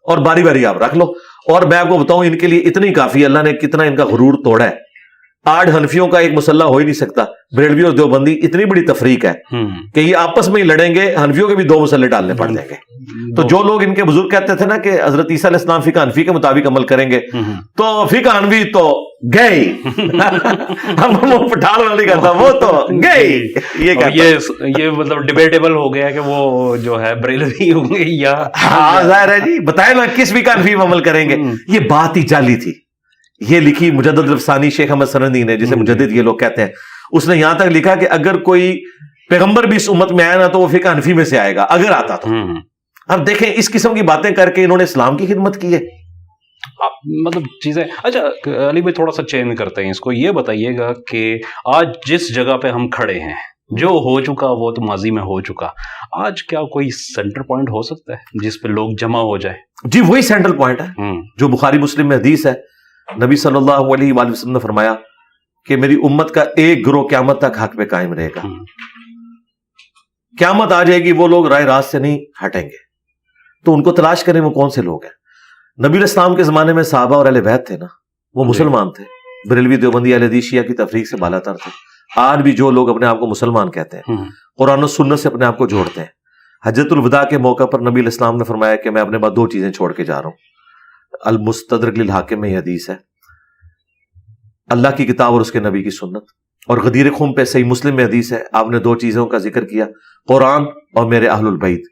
اور باری باری آپ رکھ لو. اور میں آپ کو بتاؤں ان کے لیے اتنی کافی, اللہ نے کتنا ان کا غرور توڑا ہے. 8 حنفیوں کا ایک مسلح ہو ہی نہیں سکتا. بریلوی اور دیوبندی اتنی بڑی تفریق ہے کہ یہ آپس میں ہی لڑیں گے, حنفیوں کے بھی 2 مسلح ڈالنے پڑ جائیں گے. تو جو لوگ ان کے بزرگ کہتے تھے نا کہ حضرت عیسیٰ علیہ السلام فقہ حنفی کے مطابق عمل کریں گے, تو فقہ حنفی تو گئے, ہم پٹھان والی کہتا وہ تو گئے. یہ مطلب ڈیبیٹیبل ہو گیا کہ وہ جو ہے بریلوی ہوں گے یا, ہاں ظاہر ہے جی, بتائیں نا کس فقہ حنفی میں عمل کریں گے. یہ بات ہی جعلی تھی. یہ لکھی مجدد رفسانی شیخ احمد سرندی نے, جسے مجدد یہ لوگ کہتے ہیں, اس نے یہاں تک لکھا کہ اگر کوئی پیغمبر بھی اس امت میں آیا نا تو وہ فقہ حنفی میں سے آئے گا, اگر آتا تو. اب دیکھیں اس قسم کی باتیں کر کے انہوں نے اسلام کی خدمت کی ہے. مطلب چیزیں. اچھا علی بھائی تھوڑا سا چینج کرتے ہیں اس کو, یہ بتائیے گا کہ آج جس جگہ پہ ہم کھڑے ہیں, جو ہو چکا وہ تو ماضی میں ہو چکا, آج کیا کوئی سینٹر پوائنٹ ہو سکتا ہے جس پہ لوگ جمع ہو جائے؟ جی وہی سینٹرل پوائنٹ ہے جو بخاری مسلم میں حدیث ہے. نبی صلی اللہ علیہ وآلہ وسلم نے فرمایا کہ میری امت کا ایک گروہ قیامت تک حق پہ قائم رہے گا. قیامت آ جائے گی, وہ لوگ رائے راست سے نہیں ہٹیں گے, تو ان کو تلاش کریں وہ کون سے لوگ ہیں. نبی علیہ السلام کے زمانے میں صحابہ اور اہل بیت تھے نا, وہ مسلمان تھے. بریلوی دیوبندی اہل حدیث شیعہ کی تفریق سے بالا تر تھے. آج بھی جو لوگ اپنے آپ کو مسلمان کہتے ہیں, قرآن و سنت سے اپنے آپ کو جوڑتے ہیں. حجۃ الوداع کے موقع پر نبی علیہ السلام نے فرمایا کہ میں اپنے بعد 2 چیزیں چھوڑ کے جا رہا ہوں. المستدرک للحاکم میں یہ حدیث ہے, اللہ کی کتاب اور اس کے نبی کی سنت, اور غدیر خم پہ صحیح مسلم میں حدیث ہے, آپ نے 2 چیزوں کا ذکر کیا, قرآن اور میرے اہل البیت.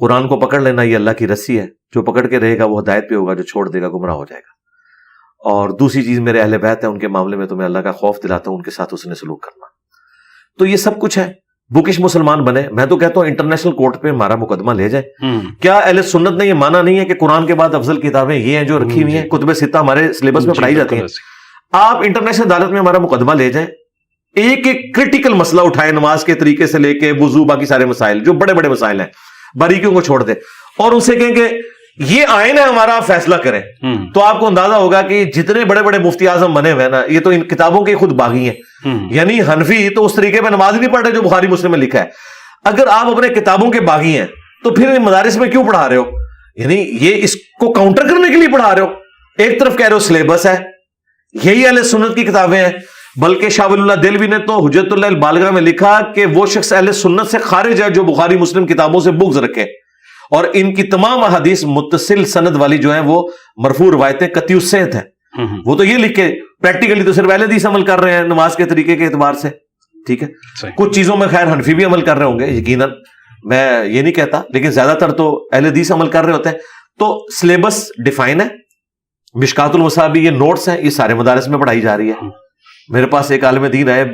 قرآن کو پکڑ لینا یہ اللہ کی رسی ہے, جو پکڑ کے رہے گا وہ ہدایت پہ ہوگا, جو چھوڑ دے گا گمراہ ہو جائے گا. اور دوسری چیز میرے اہل بیت ہے, ان کے معاملے میں تمہیں اللہ کا خوف دلاتا ہوں, ان کے ساتھ اس نے سلوک کرنا. تو یہ سب کچھ ہے. بکش مسلمان بنے, میں تو کہتا ہوں انٹرنیشنل کورٹ پہ ہمارا مقدمہ لے جائے. کیا اہل سنت نے یہ مانا نہیں ہے کہ قرآن کے بعد افضل کتابیں یہ ہیں جو رکھی ہوئی ہیں, کتب ستہ ہمارے سلیبس میں پڑھائی جاتی ہیں. آپ انٹرنیشنل عدالت میں ہمارا مقدمہ لے جائیں, ایک ایک کرٹیکل مسئلہ اٹھائے, نماز کے طریقے سے لے کے وضو, باقی سارے مسائل جو بڑے بڑے مسائل ہیں, باریکیوں کو چھوڑ دے, اور ان سے کہیں کہ یہ آئین ہے ہمارا, فیصلہ کریں. تو آپ کو اندازہ ہوگا کہ جتنے بڑے بڑے مفتی اعظم بنے ہوئے نا, یہ تو ان کتابوں کے خود باغی ہیں. یعنی حنفی تو اس طریقے پہ نماز نہیں پڑھ رہے جو بخاری مسلم میں لکھا ہے. اگر آپ اپنے کتابوں کے باغی ہیں تو پھر مدارس میں کیوں پڑھا رہے ہو؟ یعنی یہ اس کو کاؤنٹر کرنے کے لیے پڑھا رہے ہو. ایک طرف کہہ رہے ہو سلیبس ہے, یہی اہل سنت کی کتابیں ہیں, بلکہ شاہ ولی اللہ دہلوی نے تو حجت اللہ البالغہ میں لکھا کہ وہ شخص اہل سنت سے خارج ہے جو بخاری مسلم کتابوں سے بغض رکھے, اور ان کی تمام احادیث متصل سند والی جو ہیں وہ مرفوع روایتیں قطعی الصحت ہیں. وہ تو یہ لکھ کے پریکٹیکلی تو صرف اہل حدیث عمل کر رہے ہیں نماز کے طریقے کے اعتبار سے, ٹھیک ہے. کچھ چیزوں میں خیر حنفی بھی عمل کر رہے ہوں گے یقیناً, میں یہ نہیں کہتا, لیکن زیادہ تر تو اہل حدیث عمل کر رہے ہوتے ہیں. تو سلیبس ڈیفائن ہے, مشکات المصابیح یہ نوٹس ہیں, یہ سارے مدارس میں پڑھائی جا رہی ہے. میرے پاس ایک عالم دین آئے,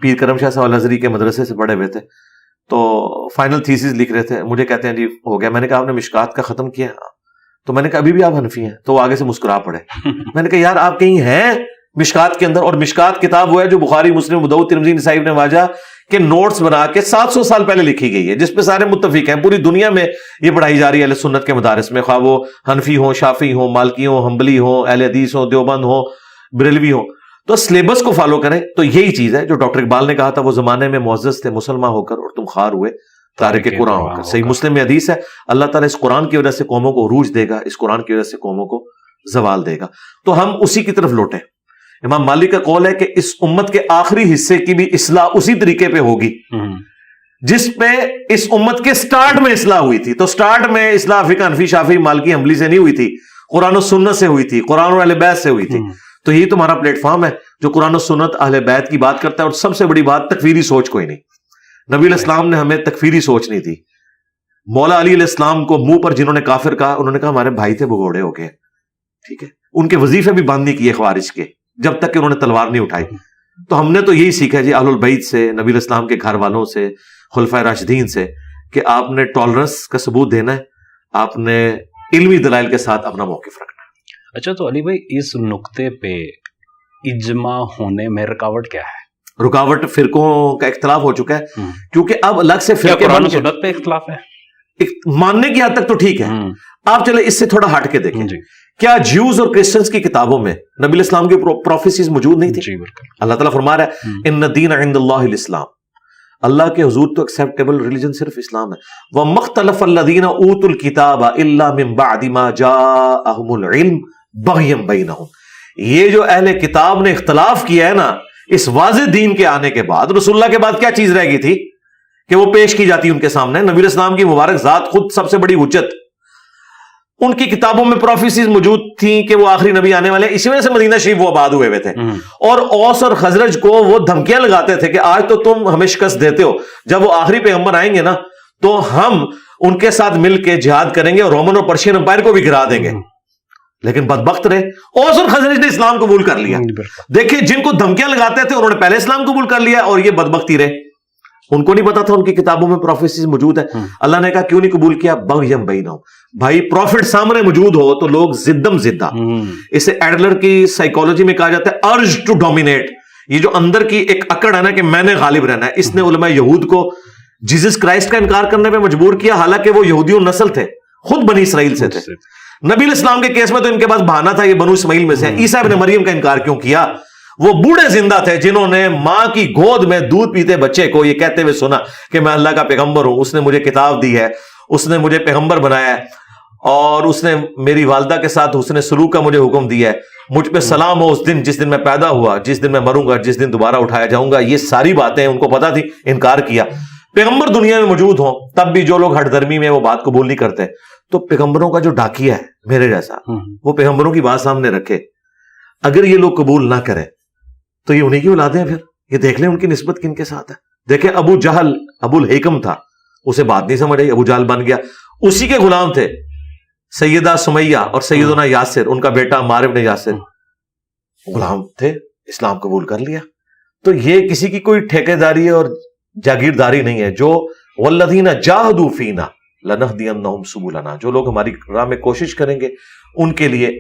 پیر کرم شاہ صاحب الازہری کے مدرسے سے پڑھے ہوئے تھے, تو فائنل تھیسس لکھ رہے تھے. مجھے کہتے ہیں جی ہو گیا. میں نے کہا آپ نے مشکات کا ختم کیا؟ تو میں نے کہا ابھی بھی آپ حنفی ہیں. تو وہ آگے سے مسکرا پڑے. میں نے کہا یار آپ کہیں ہیں مشکات کے اندر؟ اور مشکات کتاب وہ ہے جو بخاری مسلم ابو داؤد ترمذی نسائی ابن ماجہ کے نوٹس بنا کے 700 سال پہلے لکھی گئی ہے, جس پہ سارے متفق ہیں. پوری دنیا میں یہ پڑھائی جا رہی ہے اہل سنت کے مدارس میں, خواہ وہ حنفی ہوں, شافعی ہوں, مالکی ہوں, حنبلی ہوں, اہل حدیث ہوں, دیوبند ہوں, بریلوی ہوں. تو سلیبس کو فالو کریں. تو یہی چیز ہے جو ڈاکٹر اقبال نے کہا تھا, وہ زمانے میں معزز تھے مسلمان ہو کر اور تم خوار ہوئے تارک قرآن ہو کر. صحیح مسلم میں حدیث ہے, اللہ تعالیٰ اس قرآن کی وجہ سے قوموں کو عروج دے گا, اس قرآن کی وجہ سے قوموں کو زوال دے گا. تو ہم اسی کی طرف لوٹیں. امام مالک کا قول ہے کہ اس امت کے آخری حصے کی بھی اصلاح اسی طریقے پہ ہوگی جس پہ اس امت کے سٹارٹ میں اصلاح ہوئی تھی. تو سٹارٹ میں اصلاح فقہ حنفی شافعی مالکی حنبلی سے نہیں ہوئی تھی, قرآن و سنت سے ہوئی تھی, قرآن و اہل بیت سے ہوئی تھی. تو یہی تمہارا پلیٹ فارم ہے جو قرآن و سنت اہل بیت کی بات کرتا ہے. اور سب سے بڑی بات تکفیری سوچ کوئی نہیں. نبی علیہ السلام نے ہمیں تکفیری سوچ نہیں دی. مولا علی علیہ السلام کو منہ پر جنہوں نے کافر کہا, انہوں نے کہا ہمارے بھائی تھے وہ گھوڑے ہو گئے, ٹھیک ہے, ان کے وظیفے بھی بند نہیں کیے خوارج کے جب تک کہ انہوں نے تلوار نہیں اٹھائی. تو ہم نے تو یہی سیکھا جی اہل البیت سے, نبی علیہ السلام کے گھر والوں سے, خلفائے راشدین سے, کہ آپ نے ٹالرنس کا ثبوت دینا ہے, آپ نے علمی دلائل کے ساتھ اپنا موقف رکھنا ہے. اچھا تو علی بھائی اس نقطے پہ اجماع ہونے میں رکاوٹ کیا ہے؟ رکاوٹ فرقوں کا اختلاف ہو چکا ہے, کیونکہ اب الگ سے فرقے قرآن و سنت پہ اختلاف ہے. ماننے کی حد تک تو ٹھیک ہے, آپ چلے اس سے تھوڑا ہٹ کے دیکھیں. کیا جیوز اور کرسچنز کی کتابوں میں نبی علیہ السلام کی پروفیسیز موجود نہیں تھی؟ اللہ تعالیٰ فرما رہا ہے ان الدین عند اللہ الاسلام, اللہ کے حضور تو ایکسیپٹیبل ریلیجن صرف اسلام ہے. وَمَا اخْتَلَفَ الَّذِينَ أُوتُوا الْكِتَابَ إِلَّا مِن بَعْدِ مَا جَاءَهُمُ الْعِلْمُ بَغْيًا بَيْنَهُمْ. یہ جو اہل کتاب نے اختلاف کیا ہے نا اس واضح دین کے آنے کے بعد, رسول اللہ کے بعد کیا چیز رہ گئی تھی کہ وہ پیش کی جاتی ان کے سامنے؟ نبی علیہ السلام کی مبارک ذات خود سب سے بڑی حجت, ان کی کتابوں میں پروفیسیز موجود تھیں کہ وہ آخری نبی آنے والے ہیں. اسی وجہ سے مدینہ شریف وہ آباد ہوئے تھے. اور اوس اور خزرج کو وہ دھمکیاں لگاتے تھے کہ آج تو تم ہمیں شکست دیتے ہو, جب وہ آخری پیغمبر آئیں گے نا تو ہم ان کے ساتھ مل کے جہاد کریں گے اور رومن اور پرشین امپائر کو بھی گرا دیں گے. لیکن بدبخت رہے, اوس اور خزرج نے اسلام قبول کر لیا. دیکھیں جن کو دھمکیاں لگاتے تھے انہوں نے پہلے اسلام قبول کر لیا, اور یہ بدبختی رہے. ان کو نہیں پتا تھا ان کی کتابوں میں پروفیسیز موجود ہے. اللہ نے کہا کیوں نہیں قبول کیا؟ بغیم بینہم, بھائی پروفٹ سامنے موجود ہو تو لوگ زدم زدہ, اسے ایڈلر کی سائیکالوجی میں کہا جاتا ہے ارج ٹو ڈومینیٹ. یہ جو اندر کی ایک اکڑ ہے نا کہ میں نے غالب رہنا ہے, اس نے علماء یہود کو جیزس کرائسٹ کا انکار کرنے پہ مجبور کیا, حالانکہ وہ یہودیوں نسل تھے, خود بنی اسرائیل سے تھے. نبی علیہ السلام کے کیس میں تو ان کے پاس بہانہ تھا, یہ بنو اسماعیل میں سے. عیسیٰ ابن مریم کا انکار کیوں کیا؟ وہ بوڑھے زندہ تھے جنہوں نے ماں کی گود میں دودھ پیتے بچے کو یہ کہتے ہوئے سنا کہ میں اللہ کا پیغمبر ہوں, اس نے مجھے کتاب دی ہے, اس نے مجھے پیغمبر بنایا ہے, اور اس نے میری والدہ کے ساتھ حسن سلوک کا مجھے حکم دیا ہے, مجھ پہ سلام ہو اس دن جس دن میں پیدا ہوا, جس دن میں مروں گا, جس دن دوبارہ اٹھایا جاؤں گا. یہ ساری باتیں ان کو پتا تھی, انکار کیا. پیغمبر دنیا میں موجود ہوں تب بھی جو لوگ ہٹ درمی میں وہ بات قبول نہیں کرتے, تو پیغمبروں کا جو ڈاکیا ہے میرے جیسا, وہ پیغمبروں کی بات سامنے رکھے, اگر یہ لوگ قبول نہ کریں تو یہ انہی کی اولادیں ہیں. پھر یہ دیکھ لیں ان کی نسبت کن کے ساتھ ہے. دیکھیں ابو جہل ابو الحکم تھا, اسے بات نہیں سمجھ آئی, ابو جہل بن گیا. اسی کے غلام تھے سیدہ سمیہ اور سیدنا یاسر, ان کا بیٹا عمار بن یاسر, غلام تھے, اسلام قبول کر لیا. تو یہ کسی کی کوئی ٹھیکیداری اور جاگیرداری نہیں ہے. جو والذین جاہدوا فینا لنہدینہم سبلنا, جو لوگ ہماری راہ میں کوشش کریں گے ان کے لیے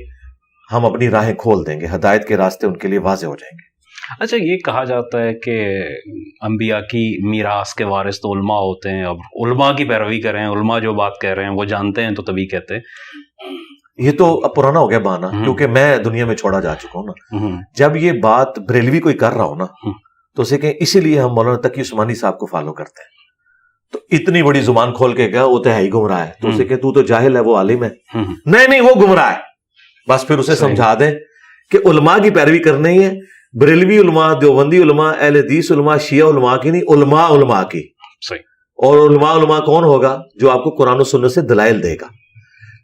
ہم اپنی راہیں کھول دیں گے, ہدایت کے راستے ان کے لیے واضح ہو جائیں گے. اچھا یہ کہا جاتا ہے کہ انبیاء کی میراث کے وارث تو علماء ہوتے ہیں, اب علماء کی پیروی کریں, علماء جو بات کہہ رہے ہیں وہ جانتے ہیں تو تبھی کہتے ہیں. یہ تو اب پرانا ہو گیا بہانہ, کیونکہ میں دنیا میں چھوڑا جا چکا ہوں نا. جب یہ بات بریلوی کوئی کر رہا ہو نا تو اسے کہیں اسی لیے ہم مولانا تقی عثمانی صاحب کو فالو کرتے ہیں. تو اتنی بڑی زبان کھول کے گیا وہ تو ہے ہی گمراہ ہے, تو اسے کہ تو جاہل ہے وہ عالم ہے. نہیں وہ گمراہ ہے, بس پھر اسے سمجھا دیں کہ علماء کی پیروی کرنی ہے. بریلوی علماء, دیوبندی علماء, اہل حدیث علماء, شیعہ علماء کی نہیں, علماء کی. اور علماء کون ہوگا؟ جو آپ کو قرآن و سنت سے دلائل دے گا.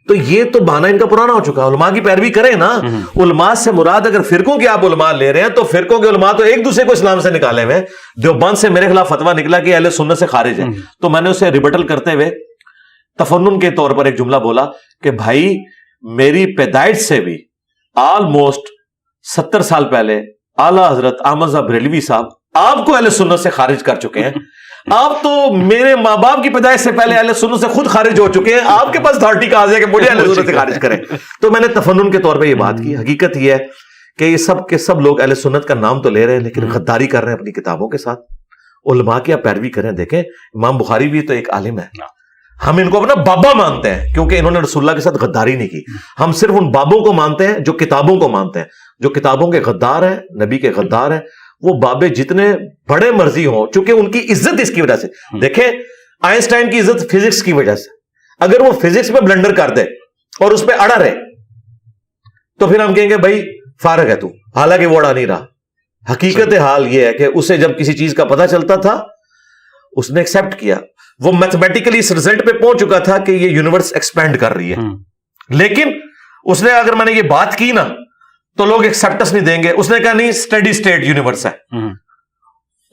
تو یہ تو بہانہ ان کا پرانا ہو چکا. علماء کی پیروی کریں نا. علماء سے مراد اگر فرقوں کے آپ علماء لے رہے ہیں تو فرقوں کے علماء تو ایک دوسرے کو اسلام سے نکالے ہوئے. دیوبند سے میرے خلاف فتویٰ نکلا کہ اہل سنت سے خارج ہے, تو میں نے اسے ریبٹل کرتے ہوئے تفنن کے طور پر ایک جملہ بولا کہ بھائی میری پیدائش سے بھی آلموسٹ 70 سال پہلے اعلیٰ حضرت احمد صاحب بریلوی صاحب آپ کو اہل سنت سے خارج کر چکے ہیں. آپ تو میرے ماں باپ کی پیدائش سے پہلے اہل سنت سے خود خارج ہو چکے ہیں, آپ کے پاس اتھارٹی کہاں سے کہ مجھے اہل سنت سے خارج کریں. تو میں نے تفنن کے طور پہ یہ بات کی. حقیقت یہ ہے کہ یہ سب کے سب لوگ اہل سنت کا نام تو لے رہے ہیں لیکن غداری کر رہے ہیں اپنی کتابوں کے ساتھ. علماء کی آپ پیروی کریں. دیکھیں امام بخاری بھی تو ایک عالم ہے, ہم ان کو اپنا بابا مانتے ہیں کیونکہ انہوں نے رسول اللہ کے ساتھ غداری نہیں کی. ہم صرف ان بابوں کو مانتے ہیں جو کتابوں کو مانتے ہیں. جو کتابوں کے غدار ہیں, نبی کے غدار ہیں, وہ بابے جتنے بڑے مرضی ہوں, چونکہ ان کی عزت اس کی وجہ سے. دیکھیں آئنسٹائن کی عزت فزکس کی وجہ سے. اگر وہ فزکس میں بلنڈر کر دے اور اس پہ اڑا رہے تو پھر ہم کہیں گے بھائی فارغ ہے تو, حالانکہ وہ اڑا نہیں رہا. حقیقت حال یہ ہے کہ اسے جب کسی چیز کا پتہ چلتا تھا اس نے ایکسپٹ کیا. وہ میتھمیٹیکلی اس رزلٹ پہ پہنچ چکا تھا کہ یہ یونیورس ایکسپینڈ کر رہی ہے, لیکن اس نے اگر میں نے یہ بات کی نا تو لوگ ایکسپٹنس نہیں دیں گے. اس نے کہا نہیں اسٹڈی اسٹیٹ یونیورس ہے.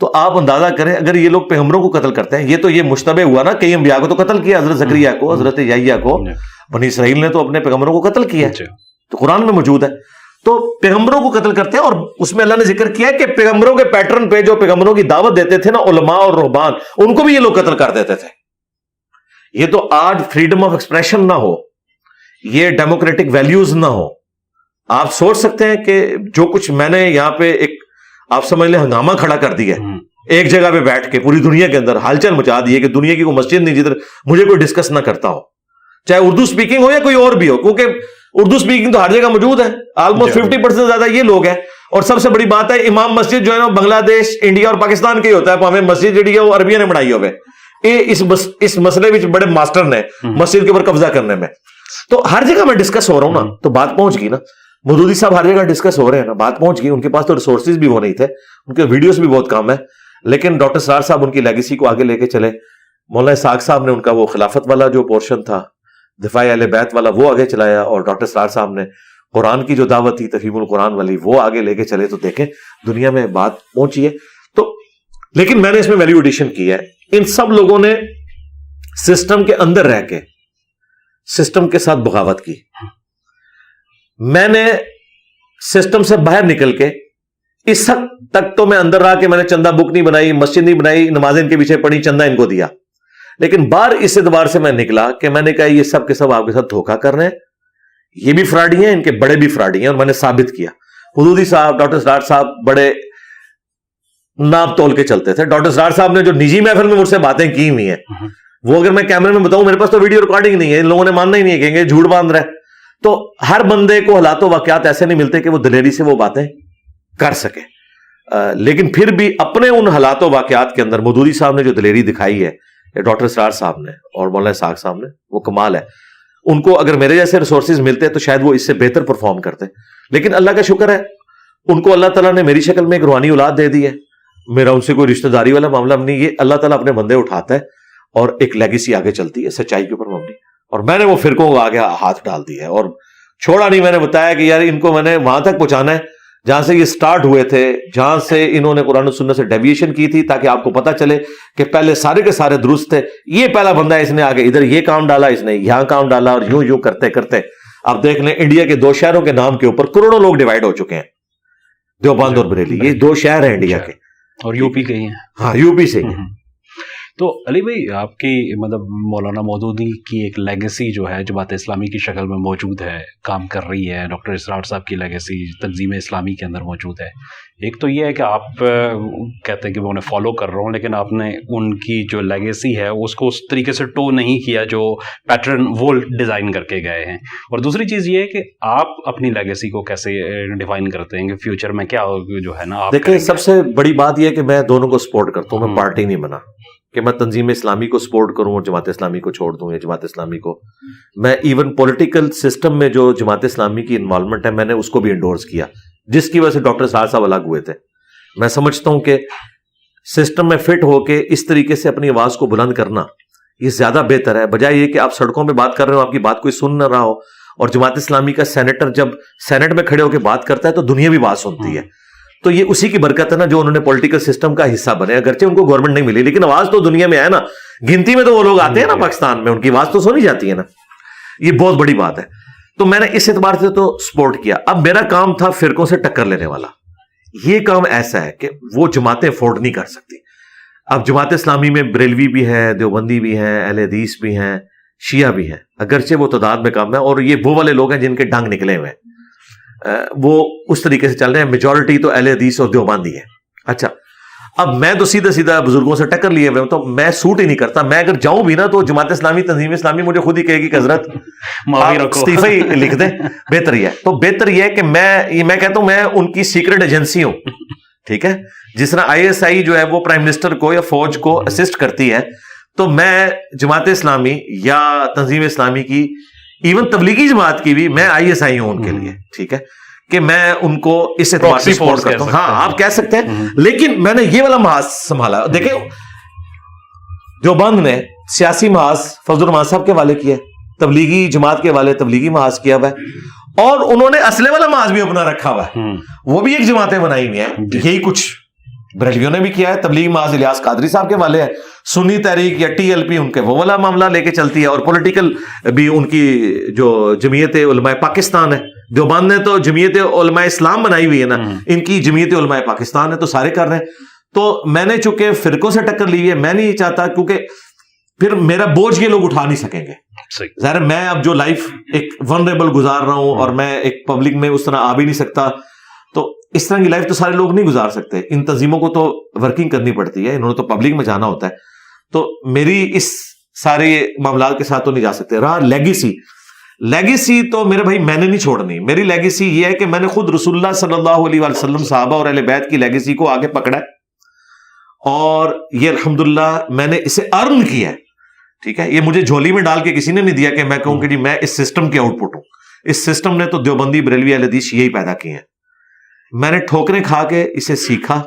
تو آپ اندازہ کریں اگر یہ لوگ پیغمبروں کو قتل کرتے ہیں, یہ تو یہ مشتبہ ہوا نا, کئی انبیاء کو تو قتل کیا, حضرت زکریا کو, حضرت یحییٰ کو, بنی اسرائیل نے تو اپنے پیغمبروں کو قتل کیا, تو قرآن میں موجود ہے. تو پیغمبروں کو قتل کرتے ہیں, اور اس میں اللہ نے ذکر کیا کہ پیغمبروں کے پیٹرن پہ جو پیغمبروں کی دعوت دیتے تھے نا علماء اور رہبان, ان کو بھی یہ لوگ قتل کر دیتے تھے. یہ تو آج فریڈم آف ایکسپریشن نہ ہو, یہ ڈیموکریٹک ویلیوز نہ ہو. آپ سوچ سکتے ہیں کہ جو کچھ میں نے یہاں پہ ایک آپ سمجھ لیں ہنگامہ کھڑا کر دیا ایک جگہ پہ بیٹھ کے, پوری دنیا کے اندر ہلچل مچا دی ہے کہ دنیا کی کوئی مسجد نہیں جدھر مجھے کوئی ڈسکس نہ کرتا ہو, چاہے اردو سپیکنگ ہو یا کوئی اور بھی ہو, کیونکہ اردو سپیکنگ تو ہر جگہ موجود ہے. آلموسٹ 50% زیادہ یہ لوگ ہیں. اور سب سے بڑی بات ہے امام مسجد جو ہے نا بنگلہ دیش, انڈیا اور پاکستان کے ہی ہوتا ہے, ہمیں مسجد جڑی ہے وہ عربیوں نے بنائی ہوئے, اس مسئلے میں بڑے ماسٹر نے مسجد کے اوپر قبضہ کرنے میں. تو ہر جگہ میں ڈسکس ہو رہا ہوں نا, تو بات پہنچ گئی نا. مودودی صاحب ہر جگہ ڈسکس ہو رہے ہیں نا, بات پہنچ گئی. ان کے پاس تو ریسورسز بھی وہ نہیں تھے, ان کے ویڈیوز بھی بہت کم ہے, لیکن ڈاکٹر سرار صاحب ان کی لیگیسی کو آگے لے کے چلے. مولانا اسحاق صاحب نے ان کا وہ خلافت والا جو پورشن تھا, دفاع اہل بیت والا, وہ آگے چلایا, اور ڈاکٹر سرار صاحب نے قرآن کی جو دعوت تھی تفہیم القرآن والی وہ آگے لے کے چلے. تو دیکھیں دنیا میں بات پہنچی ہے. تو لیکن میں نے اس میں ویلیو ایڈیشن کی ہے. ان سب لوگوں نے سسٹم کے اندر رہ کے سسٹم کے ساتھ بغاوت کی. میں نے سسٹم سے باہر نکل کے اس حد تک تو میں اندر رہا کہ میں نے چندہ بک نہیں بنائی, مسجد نہیں بنائی, نمازیں ان کے پیچھے پڑھی, چندہ ان کو دیا. لیکن باہر اس اعتبار سے میں نکلا کہ میں نے کہا یہ سب کے سب آپ کے ساتھ دھوکہ کر رہے ہیں, یہ بھی فراڈی ہیں, ان کے بڑے بھی فراڈی ہیں, اور میں نے ثابت کیا. مودودی صاحب, ڈاکٹر سرار صاحب بڑے ناپ تول کے چلتے تھے. ڈاکٹر سرار صاحب نے جو نجی محفل میں مجھ سے باتیں کی ہوئی ہیں وہ اگر میں کیمرے میں بتاؤں, میرے پاس تو ویڈیو ریکارڈنگ نہیں ہے, ان لوگوں نے ماننا ہی نہیں ہے, کہیں گے جھوٹ باندھ رہا ہے. تو ہر بندے کو حالات و واقعات ایسے نہیں ملتے کہ وہ دلیری سے وہ باتیں کر سکے. لیکن پھر بھی اپنے ان حالات و واقعات کے اندر مودودی صاحب نے جو دلیری دکھائی ہے, ڈاکٹر سرار صاحب نے اور مولانا اسحاق صاحب نے, وہ کمال ہے. ان کو اگر میرے جیسے ریسورسز ملتے تو شاید وہ اس سے بہتر پرفارم کرتے. لیکن اللہ کا شکر ہے ان کو اللہ تعالیٰ نے میری شکل میں ایک روحانی اولاد دے دی ہے. میرا ان سے کوئی رشتہ داری والا معاملہ نہیں, یہ اللہ تعالیٰ اپنے بندے اٹھاتا ہے اور ایک لیگیسی آگے چلتی ہے سچائی کے اوپر مبنی. اور میں نے وہ فرقوں کو آگے ہاتھ ڈال دی ہے اور چھوڑا نہیں. میں نے بتایا کہ یار ان کو میں نے وہاں تک پہنچانا ہے جہاں سے یہ سٹارٹ ہوئے تھے, جہاں سے انہوں نے قرآن و سنت سے ڈیویشن کی تھی, تاکہ آپ کو پتہ چلے کہ پہلے سارے کے سارے درست تھے. یہ پہلا بندہ ہے, اس نے آگے ادھر یہ کام ڈالا, اس نے یہاں کام ڈالا, اور یوں یوں کرتے کرتے آپ دیکھ لیں انڈیا کے 2 شہروں کے نام کے اوپر کروڑوں لوگ ڈیوائڈ ہو چکے ہیں. دیوبند اور بریلی, یہ 2 شہر ہیں انڈیا کے, اور یو پی کے ہی ہیں. ہاں یو پی سے. تو علی بھائی آپ کی مطلب مولانا مودودی کی ایک لیگیسی جو ہے جماعت اسلامی کی شکل میں موجود ہے, کام کر رہی ہے. ڈاکٹر اسرار صاحب کی لیگیسی تنظیم اسلامی کے اندر موجود ہے. ایک تو یہ ہے کہ آپ کہتے ہیں کہ میں انہیں فالو کر رہا ہوں, لیکن آپ نے ان کی جو لیگیسی ہے اس کو اس طریقے سے ٹو نہیں کیا جو پیٹرن وہ ڈیزائن کر کے گئے ہیں. اور دوسری چیز یہ ہے کہ آپ اپنی لیگیسی کو کیسے ڈیفائن کرتے ہیں کہ فیوچر میں کیا جو ہے نا. دیکھیں سب سے بڑی بات یہ ہے کہ میں دونوں کو سپورٹ کرتا ہوں. میں پارٹی نہیں بنا کہ میں تنظیم اسلامی کو سپورٹ کروں اور جماعت اسلامی کو چھوڑ دوں, یا جماعت اسلامی کو. میں ایون پولیٹیکل سسٹم میں جو جماعت اسلامی کی انوالومنٹ ہے میں نے اس کو بھی انڈورس کیا, جس کی وجہ سے ڈاکٹر سرار صاحب الگ ہوئے تھے. میں سمجھتا ہوں کہ سسٹم میں فٹ ہو کے اس طریقے سے اپنی آواز کو بلند کرنا یہ زیادہ بہتر ہے, بجائے یہ کہ آپ سڑکوں پہ بات کر رہے ہو, آپ کی بات کوئی سن نہ رہا ہو. اور جماعت اسلامی کا سینیٹر جب سینٹ میں کھڑے ہو کے بات کرتا ہے تو دنیا بھی بات سنتی ہے. تو یہ اسی کی برکت ہے نا جو انہوں نے پولیٹیکل سسٹم کا حصہ بنے. اگرچہ ان کو گورنمنٹ نہیں ملی, لیکن آواز تو دنیا میں ہے نا, گنتی میں تو وہ لوگ آتے ہیں نا پاکستان میں, ان کی آواز تو سنی جاتی ہے نا. یہ بہت بڑی بات ہے. تو میں نے اس اعتبار سے تو سپورٹ کیا. اب میرا کام تھا فرقوں سے ٹکر لینے والا. یہ کام ایسا ہے کہ وہ جماعتیں افورڈ نہیں کر سکتی. اب جماعت اسلامی میں بریلوی بھی ہے, دیوبندی بھی ہیں, اہل حدیث بھی ہیں, شیعہ بھی ہیں, اگرچہ وہ تعداد میں کم ہے, اور یہ وہ والے لوگ ہیں جن کے ڈنگ نکلے ہوئے ہیں, وہ اس طریقے سے چل رہے ہیں. میجورٹی تو اہل حدیث اور دیوبندی ہے. اچھا اب میں تو سیدھا سیدھا بزرگوں سے ٹکر لیے ہوئے ہوں, تو میں سوٹ ہی نہیں کرتا. میں اگر جاؤں بھی نا تو جماعت اسلامی تنظیم اسلامی مجھے خود ہی کہے گی کہ حضرت استعفی ہی لکھ دیں, بہتر یہ ہے. تو بہتر یہ ہے کہ میں کہتا ہوں میں ان کی سیکرٹ ایجنسی ہوں, ٹھیک ہے. جس طرح ISI جو ہے وہ پرائم منسٹر کو یا فوج کو اسسٹ کرتی ہے, تو میں جماعت اسلامی یا تنظیم اسلامی کی, ایون تبلیغی جماعت کی بھی میں ISI ہوں ان کے لیے, ٹھیک ہے, کہ میں ان کو اس اعتبار سے سپورٹ کرتا ہوں. ہاں آپ کہہ سکتے ہیں, لیکن میں نے یہ والا محاذ سنبھالا. دیکھیں دیوبند نے سیاسی محاذ فضل الرحمان صاحب کے حوالے کیا, تبلیغی جماعت کے حوالے تبلیغی محاذ کیا ہوا ہے, اور انہوں نے اسلحے والا محاذ بھی اپنا رکھا ہوا ہے. وہ بھی ایک جماعتیں بنائی ہوئی ہیں, یہی کچھ بریلویوں نے بھی کیا ہے. تبلیغ محاذ الیاس قادری صاحب کے والے ہیں. سنی تحریک یا ٹی ایل پی ان کے وہ والا معاملہ لے کے چلتی ہے, اور پولیٹیکل بھی ان کی جو جمعیت علماء پاکستان ہے, دیوبند نے تو جمعیت علماء اسلام بنائی ہوئی ہے نا, ان کی جمعیت علماء پاکستان ہے, تو سارے کر رہے ہیں. تو میں نے چونکہ فرقوں سے ٹکر لی ہے, میں نہیں چاہتا, کیونکہ پھر میرا بوجھ یہ لوگ اٹھا نہیں سکیں گے. ظاہر میں اب جو لائف ایک ونریبل گزار رہا ہوں, اور میں ایک پبلک میں اس طرح آ بھی نہیں سکتا, تو اس طرح کی لائف تو سارے لوگ نہیں گزار سکتے. ان تنظیموں کو تو ورکنگ کرنی پڑتی ہے, انہوں نے تو پبلک میں جانا ہوتا ہے. تو میری اس سارے معاملات کے ساتھ تو نہیں جا سکتے. رہا لیگیسی تو میرے بھائی میں نے نہیں چھوڑنی. میری لیگیسی یہ ہے کہ میں نے خود رسول اللہ صلی اللہ علیہ وسلم, صحابہ اور اہل بیت کی لیگیسی کو آگے پکڑا ہے, اور یہ الحمدللہ میں نے اسے ارن کیا ہے. ٹھیک ہے, یہ مجھے جھولی میں ڈال کے کسی نے نہیں دیا کہ میں کہوں کہ جی میں اس سسٹم کے آؤٹ پٹ ہوں. اس سسٹم نے تو دیوبندی, بریلوی, اہل حدیث یہی پیدا کیے ہیں. میں نے ٹھوکریں کھا کے اسے سیکھا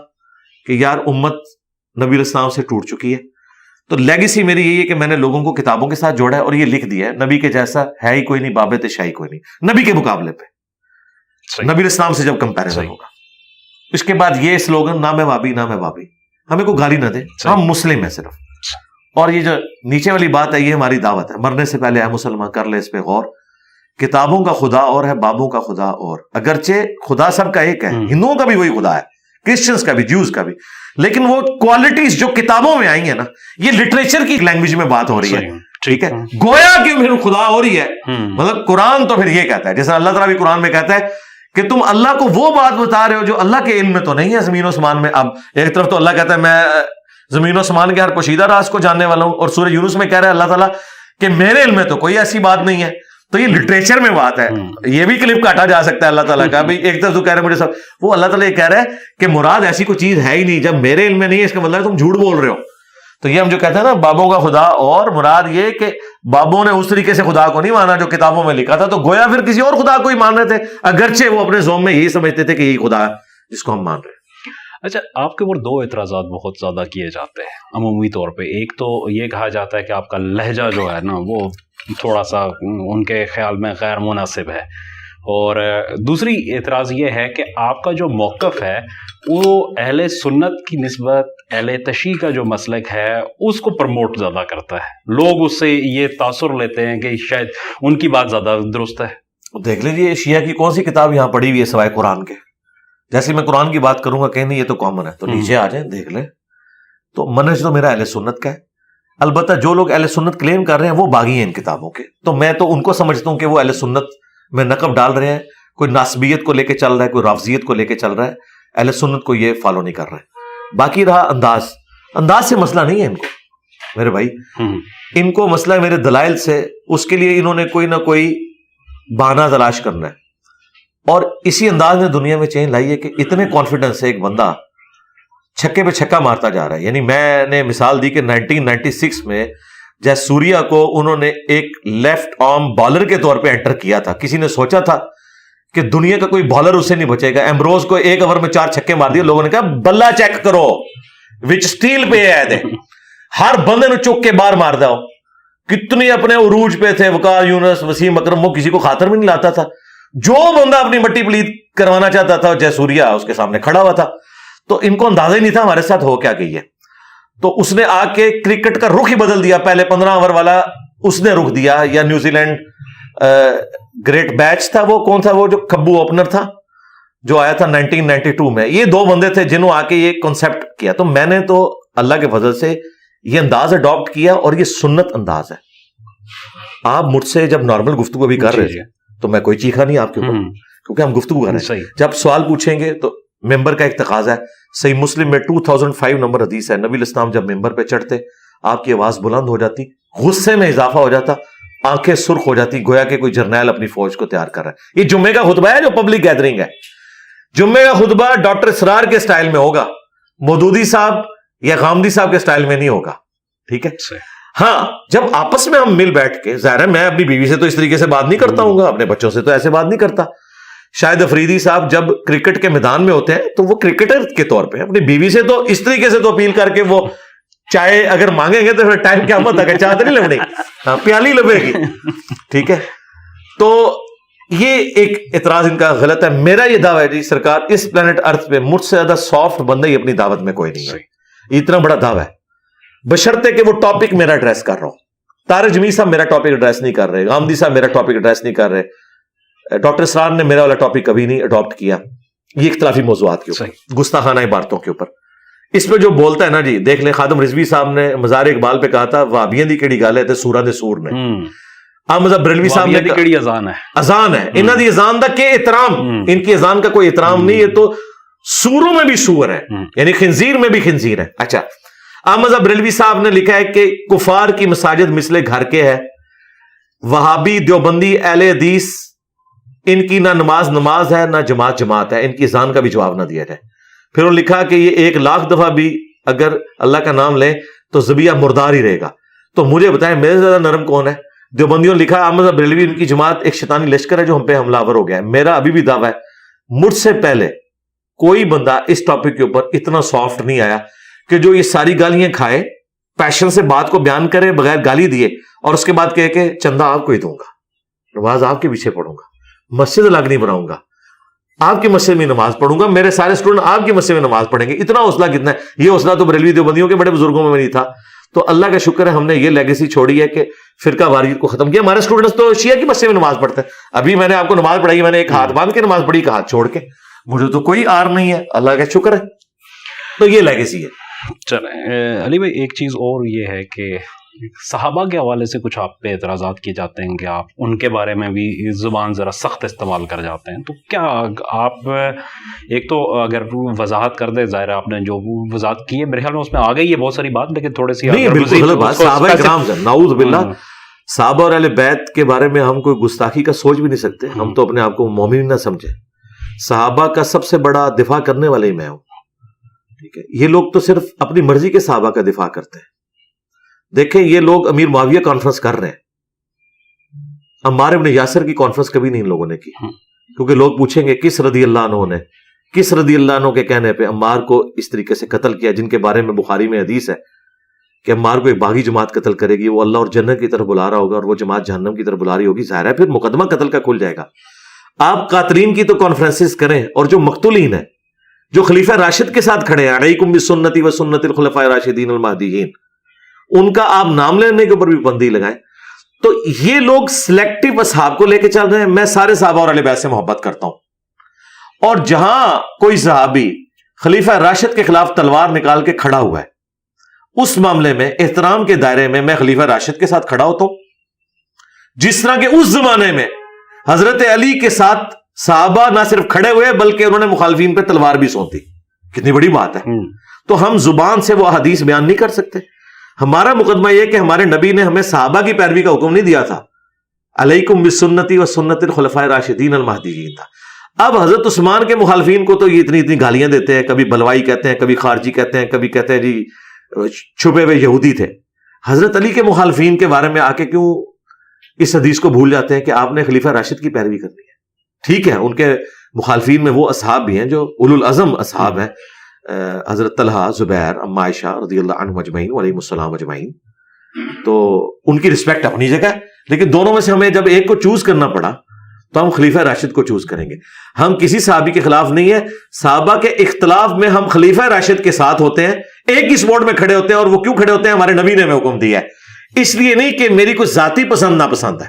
کہ یار امت نبی علیہ السلام سے ٹوٹ چکی ہے. تو لیگیسی میری یہی ہے کہ میں نے لوگوں کو کتابوں کے ساتھ جوڑا ہے, اور یہ لکھ دیا ہے نبی کے جیسا ہے ہی کوئی نہیں, بابت شاہی کوئی نہیں نبی کے مقابلے پہ. نبی علیہ السلام سے جب کمپیریزن ہوگا. اس کے بعد یہ سلوگن, نہ میں وابی نہ میں بابی, ہمیں کوئی گالی نہ دے, ہم مسلم ہیں صرف. اور یہ جو نیچے والی بات ہے یہ ہماری دعوت ہے. مرنے سے پہلے اے مسلمان کر لے اس پہ غور. کتابوں کا خدا اور ہے, بابوں کا خدا اور. اگرچہ خدا سب کا ایک ہے, ہندوؤں کا بھی وہی خدا ہے, کرسچنس کا بھی, جوز کا بھی, لیکن وہ کوالٹیز جو کتابوں میں آئی ہیں نا, یہ لٹریچر کی لینگویج میں بات ہو رہی ہے. ٹھیک ہے, گویا کہ پھر خدا ہو رہی ہے. مطلب قرآن تو پھر یہ کہتا ہے, جیسے اللہ تعالیٰ بھی قرآن میں کہتا ہے کہ تم اللہ کو وہ بات بتا رہے ہو جو اللہ کے علم میں تو نہیں ہے, زمین و آسمان میں. اب ایک طرف تو اللہ کہتا ہے میں زمین و آسمان کے ہر پوشیدہ راز کو جاننے والا ہوں, اور سورہ یونس میں کہہ رہا ہے اللہ تعالیٰ کہ میرے علم میں تو کوئی ایسی بات نہیں ہے. تو یہ لٹریچر میں بات ہے. یہ بھی کلپ کاٹا جا سکتا ہے اللہ تعالیٰ کا, بھائی ایک طرف تو کہہ رہے ہیں مجھے سب, وہ اللہ تعالیٰ یہ کہہ رہا ہے کہ مراد ایسی کوئی چیز ہے ہی نہیں. جب میرے علم میں نہیں ہے اس کا مطلب تم جھوٹ بول رہے ہو. تو یہ ہم جو کہتے ہیں نا بابوں کا خدا, اور مراد یہ کہ بابوں نے اس طریقے سے خدا کو نہیں مانا جو کتابوں میں لکھا تھا, تو گویا پھر کسی اور خدا کو ہی مان رہے تھے, اگرچہ وہ اپنے ذوم میں یہی سمجھتے تھے کہ یہی خدا ہے جس کو ہم مان رہے ہیں. اچھا, آپ کے اوپر دو اعتراضات بہت زیادہ کیے جاتے ہیں عمومی طور پہ. ایک تو یہ کہا جاتا ہے کہ آپ کا لہجہ جو ہے نا وہ تھوڑا سا ان کے خیال میں غیر مناسب ہے, اور دوسری اعتراض یہ ہے کہ آپ کا جو موقف ہے وہ اہل سنت کی نسبت اہل تشیع کا جو مسلک ہے اس کو پروموٹ زیادہ کرتا ہے. لوگ اس سے یہ تاثر لیتے ہیں کہ شاید ان کی بات زیادہ درست ہے. دیکھ لیجیے شیعہ کی کون سی کتاب یہاں پڑھی ہوئی ہے سوائے قرآن کے. جیسے میں قرآن کی بات کروں گا کہ نہیں یہ تو کامن ہے, تو نیچے آ جائیں دیکھ لیں. تو منہج تو میرا اہل سنت کا ہے. البتہ جو لوگ اہل سنت کلیم کر رہے ہیں وہ باغی ہیں ان کتابوں کے, تو میں تو ان کو سمجھتا ہوں کہ وہ اہل سنت میں نقب ڈال رہے ہیں. کوئی ناسبیت کو لے کے چل رہا ہے, کوئی رافضیت کو لے کے چل رہا ہے, اہل سنت کو یہ فالو نہیں کر رہے ہیں. باقی رہا انداز سے مسئلہ نہیں ہے ان کو میرے بھائی. ان کو مسئلہ ہے میرے دلائل سے. اس کے لیے انہوں نے کوئی نہ کوئی بہانہ تلاش کرنا ہے, اور اسی انداز میں دنیا میں چینج لائی ہے کہ اتنے کانفیڈنس سے ایک بندہ چھکے پہ چھکا مارتا جا رہا ہے. یعنی میں نے مثال دی کہ 1996 میں جیسے سوریا کو انہوں نے ایک لیفٹ آرم بالر کے طور پہ انٹر کیا تھا. کسی نے سوچا تھا کہ دنیا کا کوئی بالر اس سے نہیں بچے گا. ایمبروز کو ایک اوور میں 4 چھکے مار دیے. لوگوں نے کہا بلہ چیک کرو وچ سٹیل پہ ہے دے, ہر بندے نے چک کے باہر مار دو. کتنے اپنے عروج پہ تھے, وقار یونس, وسیم اکرم, وہ کسی کو خاطر میں نہیں لاتا تھا. جو بندہ اپنی مٹی پلید کروانا چاہتا تھا جے سوریا اس کے سامنے کھڑا ہوا تھا. تو ان کو اندازہ ہی نہیں تھا ہمارے ساتھ ہو کیا گئی ہے. تو اس نے آ کے کرکٹ کا رخ ہی بدل دیا. پہلے 15 اوور والا اس نے رخ دیا. یا نیوزی لینڈ گریٹ بیچ تھا, وہ کون تھا, وہ جو کبو اوپنر تھا جو آیا تھا 1992 میں. یہ 2 بندے تھے جنہوں آ کے یہ کنسپٹ کیا. تو میں نے تو اللہ کے فضل سے یہ انداز اڈاپٹ کیا, اور یہ سنت انداز ہے. آپ مجھ سے جب نارمل گفتگو بھی کر رہے تھے تو میں کوئی چیخا نہیں آپ کے اوپر, کیونکہ ہم گفتگو کر رہے ہیں. جب سوال پوچھیں گے تو ممبر کا ایک تقاضا ہے. صحیح مسلم میں 2005 نمبر حدیث ہے, نبی علیہ السلام جب ممبر پہ چڑھتے آپ کی آواز بلند ہو جاتی, غصے میں اضافہ ہو جاتا, آنکھیں سرخ ہو جاتی, گویا کہ کوئی جرنیل اپنی فوج کو تیار کر رہا ہے. یہ جمعے کا خطبہ ہے جو پبلک گیدرنگ ہے. جمعے کا خطبہ ڈاکٹر اسرار کے سٹائل میں ہوگا, مودودی صاحب یا غامدی صاحب کے سٹائل میں نہیں ہوگا. ٹھیک ہے. ہاں, جب آپس میں ہم مل بیٹھ کے, ظاہر ہے میں اپنی بیوی سے تو اس طریقے سے بات نہیں کرتا ہوں گا, اپنے بچوں سے تو ایسے بات نہیں کرتا. شاید افریدی صاحب جب کرکٹ کے میدان میں ہوتے ہیں تو وہ کرکٹر کے طور پہ اپنی بیوی سے تو اس طریقے سے تو اپیل کر کے وہ چائے اگر مانگیں گے تو پھر ٹائم کیا مت اگر چاہتے نہیں لگنے, پیالی لبے گی. ٹھیک ہے. تو یہ ایک اعتراض ان کا غلط ہے. میرا یہ دعویٰ ہے جی سرکار اس پلانٹ ارتھ پہ مجھ سے زیادہ سافٹ بندہ ہی اپنی دعوت میں کوئی نہیں ہے. اتنا بڑا دعویٰ ہے بشرطے کہ وہ ٹاپک میرا ایڈریس کر رہا ہوں. طارق جمیل صاحب میرا ٹاپک ایڈریس نہیں کر رہے, غامدی صاحب میرا ٹاپک ایڈریس نہیں کر رہے, ڈاکٹر اسرار نے میرا والا ٹاپک کبھی نہیں اڈاپٹ کیا. یہ اختلافی موضوعات کے اوپر, گستاخانہ عبارتوں کے اوپر. اس پہ جو بولتا ہے نا جی, دیکھ لیں خادم رضوی صاحب نے مزار اقبال پہ کہا تھا وہابیاں دی کیڑی گل ہے تے سوراں دے سور نے. احمد بریلوی صاحب نے کیڑی اذان ہے, اذان ہے انہاں دی اذان دا کہ احترام, ان کی اذان کا کوئی احترام نہیں ہے. تو سوروں میں بھی سور ہے, یعنی خنزیر میں بھی خنزیر ہے. اچھا, احمد بریلوی صاحب نے لکھا ہے کہ کفار کی مساجد مثل گھر کے ہے, وہابی دیوبندی اہل حدیث ان کی نہ نماز ہے نہ جماعت ہے, ان کی اذان کا بھی جواب نہ دیا جائے. پھر انہوں نے لکھا کہ یہ 1,00,000 دفعہ بھی اگر اللہ کا نام لیں تو ذبیحہ مردار ہی رہے گا. تو مجھے بتائیں میرے سے زیادہ نرم کون ہے؟ دیوبندیوں نے لکھا احمد بریلوی ان کی جماعت ایک شیطانی لشکر ہے جو ہم پہ حملہ آور ہو گیا ہے. میرا ابھی بھی دعویٰ ہے مجھ سے پہلے کوئی بندہ اس ٹاپک کے اوپر اتنا سافٹ نہیں آیا کہ جو یہ ساری گالیاں کھائے, پیشن سے بات کو بیان کرے بغیر گالی دیے, اور اس کے بعد کہے کہ چندہ آپ کو ہی دوں گا, نماز آپ کے پیچھے پڑھوں گا, مسجد الگ نہیں بناؤں گا, آپ کی مسجد میں نماز پڑھوں گا, میرے سارے اسٹوڈنٹ آپ کی مسجد میں نماز پڑھیں گے. اتنا حوصلہ کتنا ہے؟ یہ حوصلہ تو بریلوی دیوبندیوں کے بڑے بزرگوں میں نہیں تھا. تو اللہ کا شکر ہے ہم نے یہ لیگیسی چھوڑی ہے کہ فرقہ واریت کو ختم کیا. ہمارے اسٹوڈنٹس تو شیعہ کی مسجد میں نماز پڑھتے ہیں. ابھی میں نے آپ کو نماز پڑھائی, میں نے ایک ہاتھ باندھ کے نماز پڑھی, ایک ہاتھ چھوڑ کے. مجھے تو کوئی آر نہیں ہے, اللہ کا شکر ہے. تو یہ لیگیسی ہے. چلیں علی بھائی, ایک چیز اور یہ ہے کہ صحابہ کے حوالے سے کچھ آپ پہ اعتراضات کیے جاتے ہیں کہ آپ ان کے بارے میں بھی زبان ذرا سخت استعمال کر جاتے ہیں. تو کیا آپ ایک تو اگر وضاحت کر دیں, ظاہر آپ نے جو وضاحت کی ہے میرے خیال میں اس میں آ گئی ہے بہت ساری بات, لیکن تھوڑے سی نہیں, بالکل غلط بات. صحابہ کرام سے نعوذ باللہ, صحابہ اور اہل بیت کے بارے میں ہم کوئی گستاخی کا سوچ بھی نہیں سکتے. ہم تو اپنے آپ کو مومن نہ سمجھے. صحابہ کا سب سے بڑا دفاع کرنے والے ہی میں ہوں. ٹھیک ہے, یہ لوگ تو صرف اپنی مرضی کے صحابہ کا دفاع کرتے ہیں. دیکھیں یہ لوگ امیر معاویہ کانفرنس کر رہے ہیں, عمار ابن یاسر کی کانفرنس کبھی نہیں ان لوگوں نے کی, کیونکہ لوگ پوچھیں گے کس رضی اللہ عنہ نے, کس رضی اللہ عنہ کے کہنے پہ عمار کو اس طریقے سے قتل کیا, جن کے بارے میں بخاری میں حدیث ہے کہ عمار کو ایک باغی جماعت قتل کرے گی, وہ اللہ اور جنت کی طرف بلا رہا ہوگا اور وہ جماعت جہنم کی طرف بلا رہی ہوگی. ظاہر ہے پھر مقدمہ قتل کا کھل جائے گا. آپ قاتلین کی تو کانفرنسز کریں, اور جو مقتولین ہیں جو خلیفہ راشد کے ساتھ کھڑے ہیں, علیکم بسنتی و سنت الخلفاء الراشدین المہدیین, ان کا آپ نام لینے کے اوپر بھی پابندی لگائیں. تو یہ لوگ سلیکٹو اصحاب کو لے کے چل رہے ہیں. میں سارے صحابہ اور اہل بیت سے محبت کرتا ہوں, اور جہاں کوئی صحابی خلیفہ راشد کے خلاف تلوار نکال کے کھڑا ہوا ہے, اس معاملے میں احترام کے دائرے میں خلیفہ راشد کے ساتھ کھڑا ہوتا ہوں. جس طرح کہ اس زمانے میں حضرت علی کے ساتھ صحابہ نہ صرف کھڑے ہوئے بلکہ انہوں نے مخالفین پہ تلوار بھی سونت دی. کتنی بڑی بات ہے. تو ہم زبان سے وہ حدیث بیان نہیں کر سکتے. ہمارا مقدمہ یہ کہ ہمارے نبی نے ہمیں صحابہ کی پیروی کا حکم نہیں دیا تھا, علیکم بسنتی و سنت الخلفاء الراشدین المہدیین تھا. اب حضرت عثمان کے مخالفین کو تو یہ اتنی گالیاں دیتے ہیں, کبھی بلوائی کہتے ہیں, کبھی خارجی کہتے ہیں, کبھی کہتے ہیں جی چھپے ہوئے یہودی تھے. حضرت علی کے مخالفین کے بارے میں آ کے کیوں اس حدیث کو بھول جاتے ہیں کہ آپ نے خلیفہ راشد کی پیروی کرنی ہے. ٹھیک ہے, ان کے مخالفین میں وہ اصحاب بھی ہیں جو اولو العزم اصحاب ہیں, حضرت طلحہ, زبیر, ام عائشہ رضی اللہ عنہم اجمعین وعلیہم السلام اجمعین. تو ان کی رسپیکٹ اپنی جگہ ہے, لیکن دونوں میں سے ہمیں جب ایک کو چوز کرنا پڑا تو ہم خلیفہ راشد کو چوز کریں گے. ہم کسی صحابی کے خلاف نہیں ہیں. صحابہ کے اختلاف میں ہم خلیفہ راشد کے ساتھ ہوتے ہیں, ایک ہی سپورٹ میں کھڑے ہوتے ہیں. اور وہ کیوں کھڑے ہوتے ہیں؟ ہمارے نبی نے ہمیں حکم دیا ہے, اس لیے نہیں کہ میری کوئی ذاتی پسند ناپسند ہے,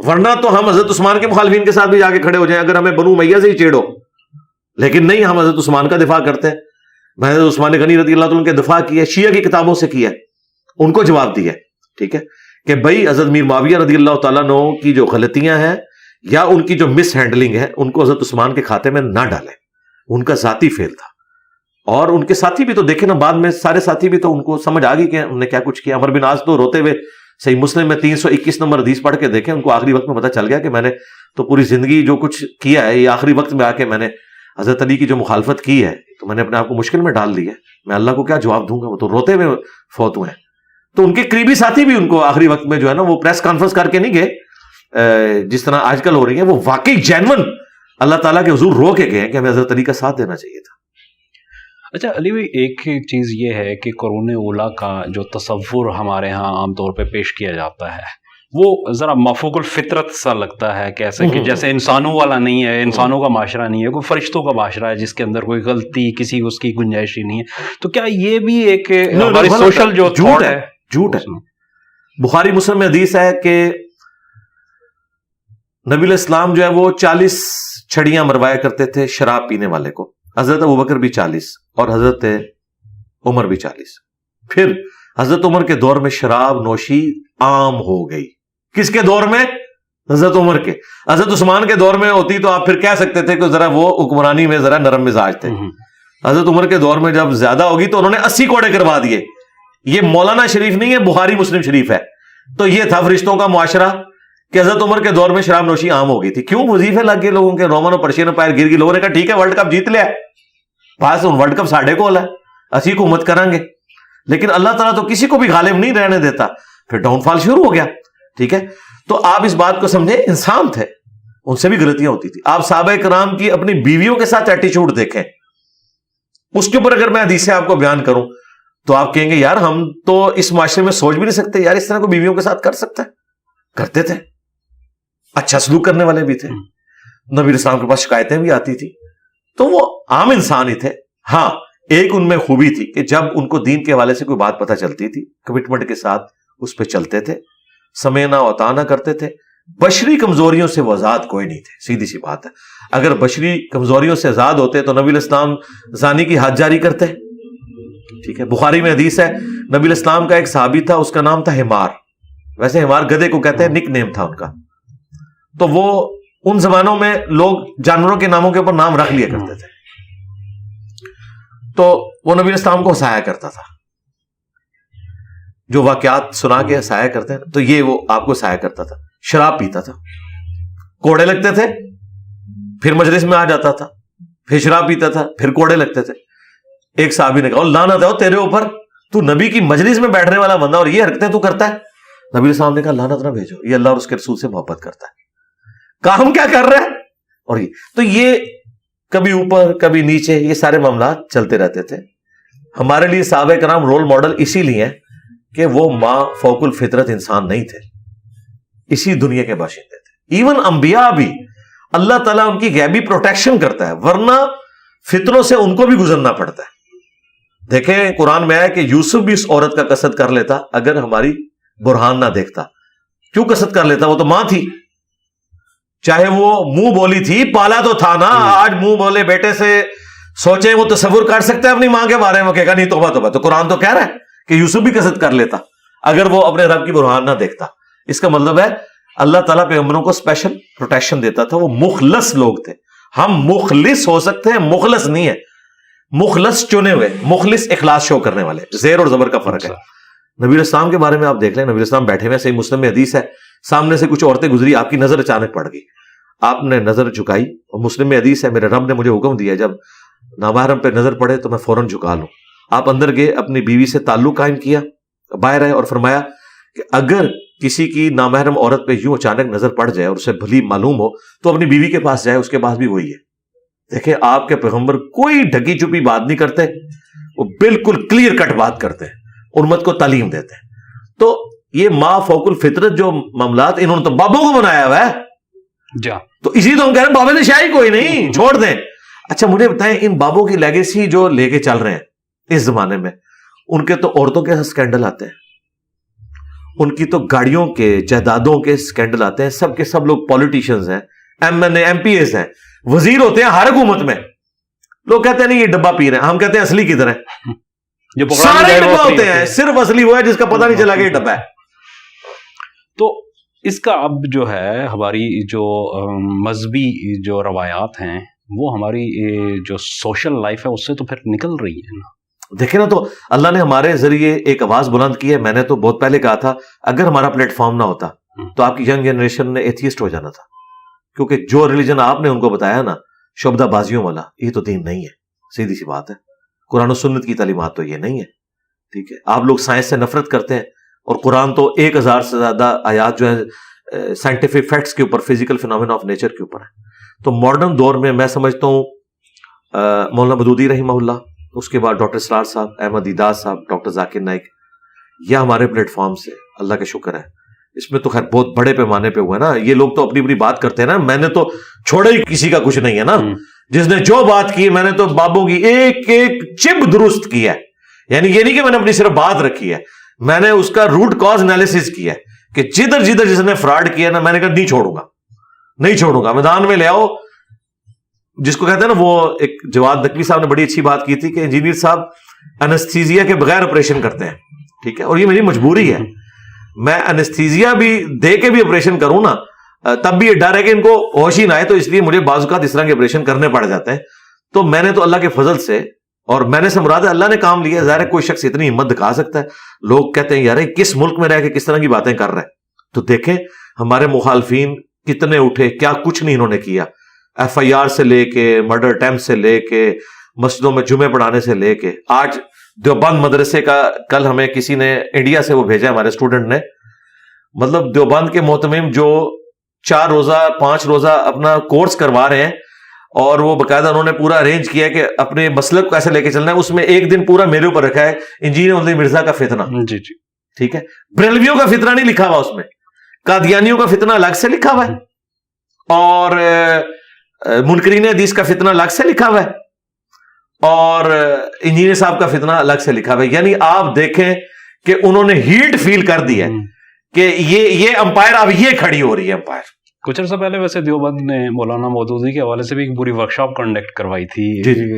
ورنہ تو ہم حضرت عثمان کے مخالفین کے ساتھ بھی جا کے کھڑے ہو جائیں اگر ہمیں بنو امیہ سے ہی چیڑو. لیکن نہیں, ہم حضرت عثمان کا دفاع کرتے ہیں. میں حضرت عثمان غنی رضی اللہ عنہ کے دفاع کیا, شیعہ کی کتابوں سے کیا, ان کو جواب دیا. ٹھیک ہے کہ بھائی حضرت میر معاویہ رضی اللہ تعالیٰ عنہ کی جو غلطیاں ہیں یا ان کی جو مس ہینڈلنگ ہے ان کو حضرت عثمان کے کھاتے میں نہ ڈالیں, ان کا ذاتی فیل تھا. اور ان کے ساتھی بھی تو دیکھیں نا, بعد میں سارے ساتھی بھی تو ان کو سمجھ آ گئی کہ ہم نے کیا کچھ کیا. عمر بن عاص تو روتے ہوئے صحیح مسلم میں 321 نمبر حدیث پڑھ کے دیکھیں, ان کو آخری وقت میں پتہ چل گیا کہ میں نے تو پوری زندگی جو کچھ کیا ہے, یہ آخری وقت میں آ کے میں نے حضرت علی کی جو مخالفت کی ہے تو میں نے اپنے آپ کو مشکل میں ڈال لی ہے. میں اللہ کو کیا جواب دوں گا, وہ تو روتے ہوئے فوت ہوئے ہیں. تو ان کے قریبی ساتھی بھی ان کو آخری وقت میں جو ہے نا وہ پریس کانفرنس کر کے نہیں گئے جس طرح آج کل ہو رہی ہے, وہ واقعی جینون اللہ تعالیٰ کے حضور رو کے گئے کہ ہمیں حضرت علی کا ساتھ دینا چاہیے تھا. اچھا علی بھائی, ایک چیز یہ ہے کہ قرون اولیٰ کا جو تصور ہمارے ہاں عام طور پہ پیش کیا جاتا ہے وہ ذرا مفوق الفطرت سا لگتا ہے کہ ایسے کہ جیسے انسانوں والا نہیں ہے، انسانوں کا معاشرہ نہیں ہے، کوئی فرشتوں کا معاشرہ ہے جس کے اندر کوئی غلطی کسی اس کی گنجائش ہی نہیں ہے. تو کیا یہ بھی ایک ہماری سوشل جو جھوٹ ہے، جھوٹ ہے. بخاری مسلم میں حدیث ہے کہ نبی علیہ السلام جو ہے وہ 40 چھڑیاں مروایا کرتے تھے شراب پینے والے کو. حضرت ابوبکر بھی 40 اور حضرت عمر بھی 40. پھر حضرت عمر کے دور میں شراب نوشی عام ہو گئی. کس کے دور میں؟ حضرت عمر کے. حضرت عثمان کے دور میں ہوتی تو آپ پھر کہہ سکتے تھے کہ ذرا وہ حکمرانی میں ذرا نرم مزاج تھے. حضرت عمر کے دور میں جب زیادہ ہوگی تو انہوں نے 80 کوڑے کروا دیے. یہ مولانا شریف نہیں ہے، بخاری مسلم شریف ہے. تو یہ تھا فرشتوں کا معاشرہ کہ حضرت عمر کے دور میں شراب نوشی عام ہو گئی تھی. کیوں؟ وظیفے لگ گئے لوگوں کے، رومن اور پرشین پیر گر گئی. لوگوں نے کہا ٹھیک ہے ورلڈ کپ جیت لیا، پاس ورلڈ کپ ساڑھے کو ہے، اسی حکومت کریں گے. لیکن اللہ تعالیٰ تو کسی کو بھی غالب نہیں رہنے دیتا. پھر ڈاؤن فال شروع ہو گیا. ٹھیک ہے، تو آپ اس بات کو سمجھیں، انسان تھے، ان سے بھی غلطیاں ہوتی تھی. آپ صحابہ کرام کی اپنی بیویوں کے ساتھ ایٹیچیوڈ دیکھیں. اس کے اوپر اگر میں حدیثیں آپ کو بیان کروں تو آپ کہیں گے یار ہم تو اس معاشرے میں سوچ بھی نہیں سکتے یار اس طرح کو بیویوں کے ساتھ کر سکتا ہے. کرتے تھے، اچھا سلوک کرنے والے بھی تھے. نبی علیہ السلام کے پاس شکایتیں بھی آتی تھی. تو وہ عام انسان ہی تھے. ہاں ایک ان میں خوبی تھی کہ جب ان کو دین کے حوالے سے کوئی بات پتہ چلتی تھی کمٹمنٹ کے ساتھ اس پہ چلتے تھے، سمعنا وطاعنا کرتے تھے. بشری کمزوریوں سے وہ آزاد کوئی نہیں تھے. سیدھی سی بات ہے. اگر بشری کمزوریوں سے آزاد ہوتے تو نبی علیہ السلام زانی کی حد جاری کرتے. ٹھیک ہے، بخاری میں حدیث ہے نبی علیہ السلام کا ایک صحابی تھا، اس کا نام تھا حمار. ویسے حمار گدھے کو کہتے ہیں، نک نیم تھا ان کا. تو وہ ان زمانوں میں لوگ جانوروں کے ناموں کے اوپر نام رکھ لیا کرتے تھے. تو وہ نبی علیہ السلام کو ہنسایا کرتا تھا. جو واقعات سنا کے ہنسایا کرتے ہیں تو یہ وہ آپ کو ہنسایا کرتا تھا. شراب پیتا تھا، کوڑے لگتے تھے، پھر مجلس میں آ جاتا تھا، پھر شراب پیتا تھا، پھر کوڑے لگتے تھے. ایک صحابی نے کہا لعنت ہے تیرے اوپر، تو نبی کی مجلس میں بیٹھنے والا بندہ اور یہ حرکتیں تو کرتا ہے. نبی علیہ السلام نے کہا لعنت نہ بھیجو، یہ اللہ اور اس کے رسول سے محبت کرتا ہے. کام کیا کر رہا ہے؟ اور یہ تو یہ کبھی اوپر کبھی نیچے یہ سارے معاملات چلتے رہتے تھے. ہمارے لیے صحابہ کرام رول ماڈل اسی لیے ہیں کہ وہ ماں فوق الفطرت انسان نہیں تھے، اسی دنیا کے باشندے تھے. ایون انبیاء بھی اللہ تعالیٰ ان کی غیبی پروٹیکشن کرتا ہے، ورنہ فتنوں سے ان کو بھی گزرنا پڑتا ہے. دیکھیں قرآن میں آیا کہ یوسف بھی اس عورت کا قصد کر لیتا اگر ہماری برہان نہ دیکھتا. کیوں قصد کر لیتا؟ وہ تو ماں تھی. چاہے وہ منہ بولی تھی، پالا تو تھا نا. آج منہ بولے بیٹے سے سوچیں وہ تصور کر سکتے ہیں اپنی ماں کے بارے میں، کہے گا نہیں توبہ توبہ. تو قرآن تو کہہ رہا ہے کہ یوسف بھی قصد کر لیتا اگر وہ اپنے رب کی برہان نہ دیکھتا. اس کا مطلب ہے اللہ تعالیٰ پیغمبروں کو اسپیشل پروٹیکشن دیتا تھا. وہ مخلص لوگ تھے. ہم مخلص ہو سکتے ہیں، مخلص نہیں ہے. مخلص چنے ہوئے، مخلص اخلاص شو کرنے والے. زیر اور زبر کا فرق ہے. نبی علیہ السلام کے بارے میں آپ دیکھ لیں، نبی علیہ السلام بیٹھے ہوئے، صحیح مسلم میں حدیث ہے، سامنے سے کچھ عورتیں گزری، آپ کی نظر اچانک پڑ گئی، آپ نے نظر جھکائی. اور مسلم میں حدیث ہے میرے رب نے مجھے حکم دیا جب نامحرم پہ نظر پڑے تو میں فوراً جھکا لوں. آپ اندر گئے، اپنی بیوی سے تعلق قائم کیا، باہر آئے اور فرمایا کہ اگر کسی کی نامحرم عورت پہ یوں اچانک نظر پڑ جائے اور اسے بھلی معلوم ہو تو اپنی بیوی کے پاس جائے، اس کے پاس بھی وہی ہے. دیکھیں آپ کے پیغمبر کوئی ڈھکی چھپی بات نہیں کرتے، وہ بالکل کلیئر کٹ بات کرتے ہیں، امت کو تعلیم دیتے ہیں. تو یہ ماں فوق الفطرت جو معاملات انہوں نے تو بابوں کو بنایا ہوا ہے. جا تو اسی تو ہم کہہ رہے ہیں بابے نے شاہی کوئی نہیں، چھوڑ دیں. اچھا مجھے بتائیں ان بابوں کی لیگیسی جو لے کے چل رہے ہیں اس زمانے میں، ان کے تو عورتوں کے سکینڈل آتے ہیں، ان کی تو گاڑیوں کے جائیدادوں کے سکینڈل آتے ہیں. سب کے سب لوگ پولیٹیشنز ہیں، M N A M P As ہیں، وزیر ہوتے ہیں ہر حکومت میں. لوگ کہتے ہیں نہیں یہ ڈبہ پی رہے ہیں، ہم کہتے ہیں اصلی کدھر ہے؟ سارے ڈبہ ہوتے ہیں، صرف اصلی وہ ہے جس کا پتہ نہیں چلا کہ یہ ڈبہ ہے. تو اس کا اب جو ہے ہماری جو مذہبی جو روایات ہیں وہ ہماری جو سوشل لائف ہے اس سے تو پھر نکل رہی ہے نا. دیکھیں نا، تو اللہ نے ہمارے ذریعے ایک آواز بلند کی ہے. میں نے تو بہت پہلے کہا تھا اگر ہمارا پلیٹ فارم نہ ہوتا تو آپ کی ینگ جنریشن نے ایتھیسٹ ہو جانا تھا، کیونکہ جو ریلیجن آپ نے ان کو بتایا نا شعبدہ بازیوں والا، یہ تو دین نہیں ہے. سیدھی سی بات ہے، قرآن و سنت کی تعلیمات تو یہ نہیں ہے. ٹھیک ہے، آپ لوگ سائنس سے نفرت کرتے ہیں اور قرآن تو 1000 سے زیادہ آیات جو ہیں سائنٹیفک فیکٹس کے اوپر، فزیکل فینومینا آف نیچر کے اوپر ہے. تو ماڈرن دور میں میں سمجھتا ہوں مولانا مودودی رحمہ اللہ، اس کے بعد ڈاکٹر اسرار صاحب، احمد دیدار صاحب، ڈاکٹر ذاکر نائک، یہ ہمارے پلیٹ فارم سے اللہ کا شکر ہے اس میں تو خیر بہت بڑے پیمانے پہ ہوا ہے نا. یہ لوگ تو اپنی اپنی بات کرتے ہیں نا, میں نے تو چھوڑا ہی کسی کا کچھ نہیں ہے نا. جس نے جو بات کی میں نے تو بابوں کی ایک ایک چپ درست کی ہے. یعنی یہ نہیں کہ میں نے اپنی صرف بات رکھی ہے, میں نے اس کا روٹ کاز انالیسس کیا ہے کہ جدھر جدھر جس نے فراڈ کیا نا, میں نے کہا نہیں چھوڑوں گا. میدان میں لے آؤ. جس کو کہتے ہیں نا, وہ ایک جواد نقوی صاحب نے بڑی اچھی بات کی تھی کہ انجینئر صاحب انستھیزیا کے بغیر آپریشن کرتے ہیں, ٹھیک ہے, اور یہ میری مجبوری ہے. میں انستھیزیا بھی دے کے بھی آپریشن کروں نا, تب بھی یہ ڈر ہے کہ ان کو ہوش ہی نہ آئے, تو اس لیے مجھے بعض اوقات اس طرح کے آپریشن کرنے پڑ جاتے ہیں. تو میں نے تو اللہ کے فضل سے, اور میں نے سے مراد اللہ نے کام لیا. ظاہر ہے کوئی شخص اتنی ہمت دکھا سکتا ہے. لوگ کہتے ہیں یار کس ملک میں رہ کے کس طرح کی باتیں کر رہے ہیں. تو دیکھیں ہمارے مخالفین کتنے اٹھے, کیا کچھ نہیں انہوں نے کیا. FIR سے لے کے مرڈر اٹیمپٹ سے لے کے مسجدوں میں جمعے پڑھانے سے لے کے آج دیوبند مدرسے کا, کل ہمیں کسی نے انڈیا سے وہ بھیجا ہمارے اسٹوڈنٹ نے, مطلب دیوبند کے محتمم جو 4 روزہ 5 روزہ اپنا کورس کروا رہے ہیں, اور وہ باقاعدہ انہوں نے پورا ارینج کیا کہ اپنے مسلک کو ایسے لے کے چلنا ہے. اس میں ایک دن پورا میرے اوپر رکھا ہے انجینئر علی مرزا کا فتنہ. جی جی ٹھیک ہے, بریلویوں کا فتنہ نہیں لکھا ہوا اس میں, قادیانیوں کا فتنہ الگ سے لکھا ہوا ہے, اور منکرین حدیث کا فتنہ الگ سے لکھا ہوا ہے, اور انجینئر صاحب کا فتنہ الگ سے لکھا ہوا ہے. یعنی آپ دیکھیں کہ انہوں نے ہیٹ فیل کر دی ہے کہ یہ امپائر اب یہ کھڑی ہو رہی ہے. امپائر کچھ عرصہ پہلے ویسے دیوبند نے مولانا مودودی کے حوالے سے بھی ایک پوری ورکشاپ کنڈکٹ کروائی تھی.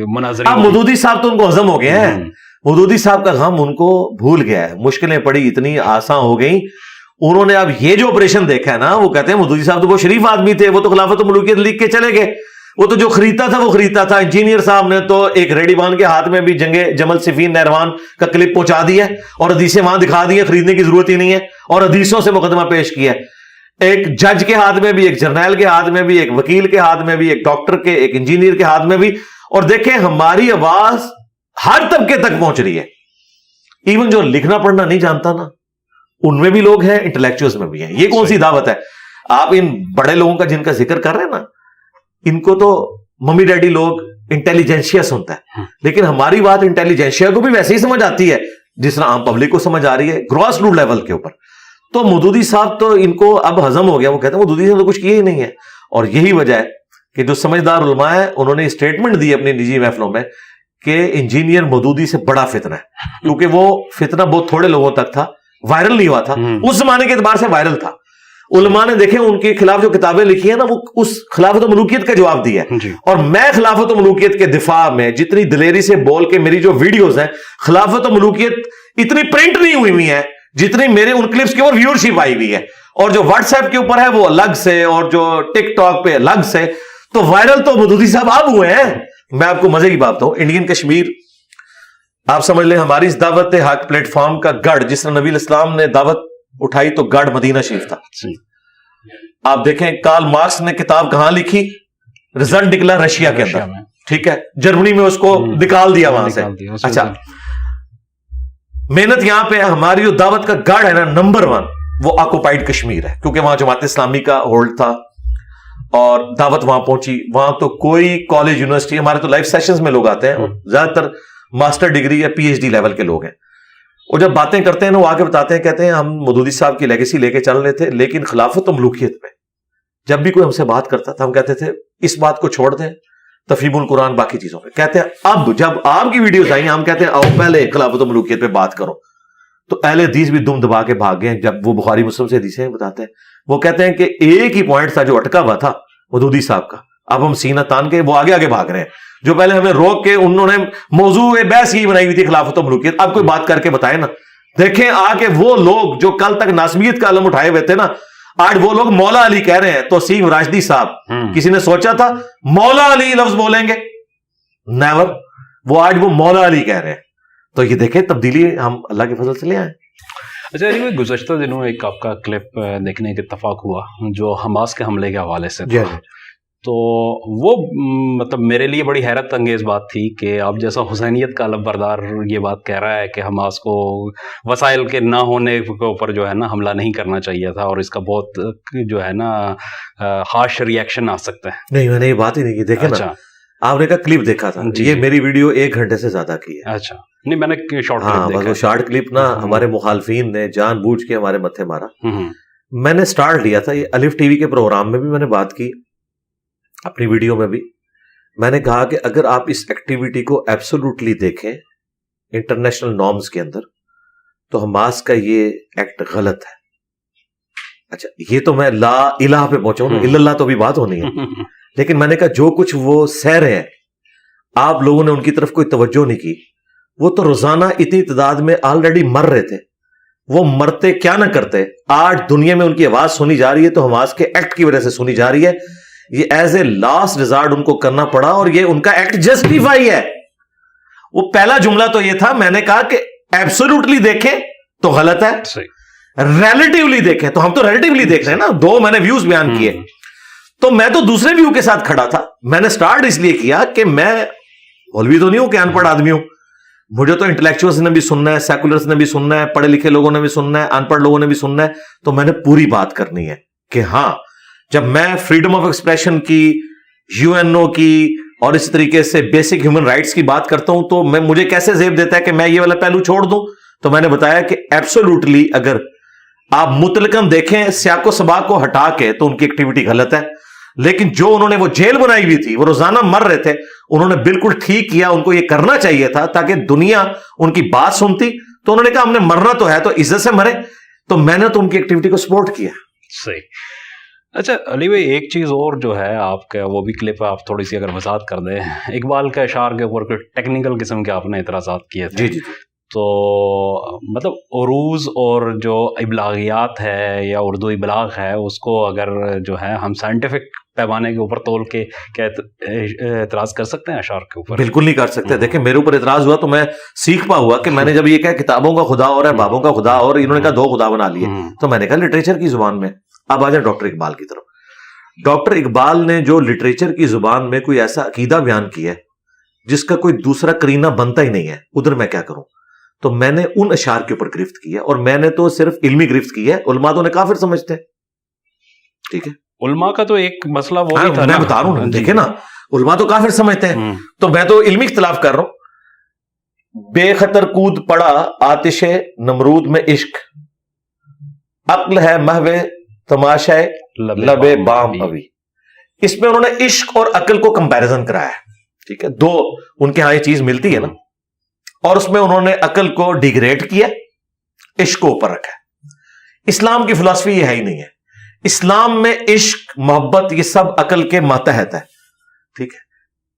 مناظرین, اب مودودی صاحب تو ان کو ہضم ہو گئے ہیں. مودودی صاحب کا غم ان کو بھول گیا ہے, مشکلیں پڑی اتنی آسان ہو گئیں. انہوں نے اب یہ جو آپریشن دیکھا ہے نا, وہ کہتے ہیں مودودی صاحب تو وہ شریف آدمی تھے, وہ تو خلافت و ملوکیت لکھ کے چلے گئے, وہ تو جو خریدتا تھا وہ خریدتا تھا. انجینئر صاحب نے تو ایک ریڈی بان کے ہاتھ میں بھی جنگ جمل صفین نہروان کا کلپ پہنچا دیا اور حدیثیں وہاں دکھا دی ہیں, خریدنے کی ضرورت ہی نہیں ہے, اور حدیثوں سے مقدمہ پیش کیا ہے. ایک جج کے ہاتھ میں بھی, ایک جرنیل کے ہاتھ میں بھی, ایک وکیل کے ہاتھ میں بھی, ایک ڈاکٹر کے, ایک انجینئر کے ہاتھ میں بھی. اور دیکھیں ہماری آواز ہر طبقے تک پہنچ رہی ہے. ایون جو لکھنا پڑھنا نہیں جانتا نا, ان میں بھی لوگ ہیں, انٹلیکچوئلز میں بھی ہیں. یہ کون سی دعوت ہے؟ آپ ان بڑے لوگوں کا جن کا ذکر کر رہے ہیں نا, ان کو تو ممی ڈیڈی لوگ انٹیلیجنشیا سنتا ہے, لیکن ہماری بات انٹیلیجنشیا کو بھی ویسے ہی سمجھ آتی ہے جس طرح عام پبلک کو سمجھ آ رہی ہے, گراس روٹ لیول کے اوپر. تو مودودی صاحب تو ان کو اب ہضم ہو گیا. وہ کہتے ہیں مودودی صاحب تو کچھ کیا ہی نہیں ہے. اور یہی وجہ ہے کہ جو سمجھدار علماء ہیں انہوں نے اسٹیٹمنٹ دی اپنی نجی محفلوں میں کہ انجینئر مودودی سے بڑا فتنہ ہے, کیونکہ وہ فتنہ بہت تھوڑے لوگوں تک تھا, وائرل نہیں ہوا تھا. اس زمانے کے اعتبار سے وائرل تھا. علماء نے دیکھیں ان کے خلاف جو کتابیں لکھی ہیں نا, وہ اس خلافت و ملوکیت کا جواب دیا ہے. اور میں خلافت و ملوکیت کے دفاع میں جتنی دلیری سے بول کے میری جو ویڈیوز ہیں, خلافت و ملوکیت اتنی پرنٹ نہیں ہوئی ہیں جتنی میرے ان کلپس کے اوپر ویورشپ آئی ہوئی ہے, اور جو واٹس ایپ کے اوپر ہے وہ الگ سے, اور جو ٹک ٹاک پہ الگ سے. تو وائرل تو مودودی صاحب اب ہوئے ہیں. میں آپ کو مزے کی بات بتاؤں, انڈین کشمیر آپ سمجھ لیں ہماری اس دعوت حق پلیٹ فارم کا گڑھ, جس طرح نبی الاسلام نے دعوت اٹھائی تو گڑھ مدینہ شریف تھا. آپ دیکھیں کارل مارکس نے کتاب کہاں لکھی, رزلٹ نکلا رشیا کے اندر, ٹھیک ہے, جرمنی میں اس کو نکال دیا وہاں سے. اچھا, محنت یہاں پہ ہماری جو دعوت کا گڑھ ہے نا نمبر 1, وہ آکوپائڈ کشمیر ہے, کیونکہ وہاں جماعت اسلامی کا ہولڈ تھا اور دعوت وہاں پہنچی. وہاں تو کوئی کالج یونیورسٹی, ہمارے تو لائف سیشنز میں لوگ آتے ہیں, زیادہ تر ماسٹر ڈگری یا PhD لیول کے لوگ ہیں. وہ جب باتیں کرتے ہیں نا, وہ آ کے بتاتے ہیں, کہتے ہیں ہم مودودی صاحب کی لیگیسی لے کے چل رہے تھے, لیکن خلافت و ملوکیت میں جب بھی کوئی ہم سے بات کرتا تھا ہم کہتے تھے اس بات کو چھوڑ دیں, تفہیم القرآن باقی چیزوں پہ. کہتے ہیں اب جب آپ کی ویڈیوز آئی ہیں ہم کہتے ہیں آؤ پہلے خلافت و ملوکیت پہ بات کرو. تو اہل حدیث بھی دم دبا کے بھاگ گئے جب وہ بخاری مسلم سے حدیثیں بتاتے ہیں. وہ کہتے ہیں کہ ایک ہی پوائنٹ تھا جو اٹکا ہوا تھا مودودی صاحب کا, اب ہم سینہ تان کے وہ آگے آگے بھاگ رہے ہیں. جو پہلے ہمیں روک کے انہوں نے موضوع بحث ہی بنائی ہوئی تھی خلافت و ملوکیت, اب کوئی بات کر کے بتائے نا. دیکھیں آ کے وہ لوگ جو کل تک ناسمیت کا علم اٹھائے ہوئے تھے نا, آج وہ لوگ مولا علی کہہ رہے ہیں. تو سیم راشدی صاحب, کسی نے سوچا تھا مولا علی لفظ بولیں گے؟ نیور. وہ آج وہ مولا علی کہہ رہے ہیں. تو یہ دیکھیں تبدیلی ہم اللہ کے فضل سے لے آئے. اچھا, گزشتہ دنوں ایک آپ کا کلپ دیکھنے کے اتفاق ہوا جو حماس کے حملے کے حوالے سے تھا. تو وہ مطلب میرے لیے بڑی حیرت انگیز بات تھی کہ آپ جیسا حسینیت کا علم بردار یہ بات کہہ رہا ہے کہ حماس کو وسائل کے نہ ہونے کے اوپر جو ہے نا حملہ نہیں کرنا چاہیے تھا, اور اس کا بہت جو ہے نا ہارش ریئیکشن آ سکتا ہے. نہیں, میں نے یہ بات ہی نہیں کی. دیکھیں نا, آپ نے کہا کلپ دیکھا تھا, یہ میری ویڈیو 1 گھنٹے سے زیادہ کی ہے. اچھا, نہیں میں نے شارٹ کلپ دیکھا. وہ شارٹ کلپ نا ہمارے مخالفین نے جان بوجھ کے ہمارے متھے مارا. میں نے سٹارٹ لیا تھا یہ الف ٹی وی کے پروگرام میں بھی میں نے بات کی, اپنی ویڈیو میں بھی میں نے کہا کہ اگر آپ اس ایکٹیویٹی کو ایبسولوٹلی دیکھیں انٹرنیشنل نارمز کے اندر تو حماس کا یہ ایکٹ غلط ہے. اچھا یہ تو میں لا الہ پہ پہنچا ہوں, الا اللہ تو بھی بات ہونی ہے, لیکن میں نے کہا جو کچھ وہ سہ رہے ہیں آپ لوگوں نے ان کی طرف کوئی توجہ نہیں کی. وہ تو روزانہ اتنی تعداد میں آلریڈی مر رہے تھے, وہ مرتے کیا نہ کرتے. آج دنیا میں ان کی آواز سنی جا رہی ہے تو حماس کے ایکٹ کی وجہ سے سنی جا رہی ہے. یہ ایز اے لاسٹ ریزارٹ ان کو کرنا پڑا اور یہ ان کا ایکٹ جسٹیفائی ہے. وہ پہلا جملہ تو یہ تھا, میں نے کہا کہ ایبسولوٹلی دیکھیں تو غلط ہے, ریلیٹیولی دیکھیں تو ہم تو ریلیٹیولی دیکھ رہے ہیں نا. دو میں نے ویوز بیان کیے تو میں تو دوسرے ویو کے ساتھ کھڑا تھا. میں نے سٹارٹ اس لیے کیا کہ میں مولوی تو نہیں ہوں کہ ان پڑھ آدمی ہوں, مجھے تو انٹلیکچوئلز نے بھی سننا ہے, سیکولرز نے بھی سننا ہے, پڑھے لکھے لوگوں نے بھی سننا ہے, ان پڑھ لوگوں نے بھی سننا ہے. تو میں نے پوری بات کرنی ہے کہ ہاں جب میں فریڈم آف ایکسپریشن کی, یو این او کی اور اس طریقے سے بیسک ہیومن رائٹس کی بات کرتا ہوں تو مجھے کیسے زیب دیتا ہے کہ میں یہ والا پہلو چھوڑ دوں. تو میں نے بتایا کہ ایبسولوٹلی اگر آپ مطلقاً دیکھیں سیاق و سباق کو ہٹا کے تو ان کی ایکٹیویٹی غلط ہے. لیکن جو انہوں نے وہ جیل بنائی ہوئی تھی, وہ روزانہ مر رہے تھے, انہوں نے بالکل ٹھیک کیا. ان کو یہ کرنا چاہیے تھا تاکہ دنیا ان کی بات سنتی. تو انہوں نے کہا ہم نے مرنا تو ہے تو عزت سے مرے, تو میں نے تو ان کی ایکٹیویٹی کو سپورٹ کیا. صحیح. اچھا علی بھائی ایک چیز اور جو ہے آپ کا وہ بھی کلپ آپ تھوڑی سی اگر وضاحت کر دیں. اقبال کا اشعار کے اوپر کوئی ٹیکنیکل قسم کے آپ نے اعتراضات کیے تھے. جی تو مطلب عروض اور جو ابلاغیات ہے یا اردو ابلاغ ہے اس کو اگر جو ہے ہم سائنٹیفک پیمانے کے اوپر تول کے کیا اعتراض کر سکتے ہیں اشعار کے اوپر؟ بالکل نہیں کر سکتے. دیکھیں میرے اوپر اعتراض ہوا تو میں سیکھ پا ہوا کہ میں نے جب یہ کہا کتابوں کا خدا اور ہے بابوں کا خدا اور انہوں نے کہا دو خدا بنا لیے, تو میں نے کہا لٹریچر کی زبان میں. اب آ جائیں ڈاکٹر اقبال کی طرف. ڈاکٹر اقبال نے جو لٹریچر کی زبان میں کوئی ایسا عقیدہ بیان کیا ہے جس کا کوئی دوسرا کرینہ بنتا ہی نہیں ہے, ادھر میں کیا کروں. تو میں نے ان اشعار کے اوپر گرفت کی ہے, اور میں نے تو صرف علمی گرفت کی ہے. علماء تو نے کافر سمجھتے ہیں. ٹھیک ہے, علماء کا تو ایک مسئلہ وہ بھی تھا, میں بتا رہا ہوں. دیکھیں نا علماء تو کافر سمجھتے ہیں, تو میں تو علمی اختلاف کر رہا ہوں. بے خطر کود پڑا آتش نمرود میں عشق, عقل ہے محو تماشائے لبے بام ابھی. اس میں انہوں نے عشق اور عقل کو کمپیریزن کرایا ہے. ٹھیک ہے, دو ان کے ہاں یہ چیز ملتی ہے نا, اور اس میں انہوں نے عقل کو ڈیگریڈ کیا, عشق کو اوپر رکھا. اسلام کی فلسفی یہ ہے ہی نہیں ہے. اسلام میں عشق محبت یہ سب عقل کے ماتحت ہے. ٹھیک ہے,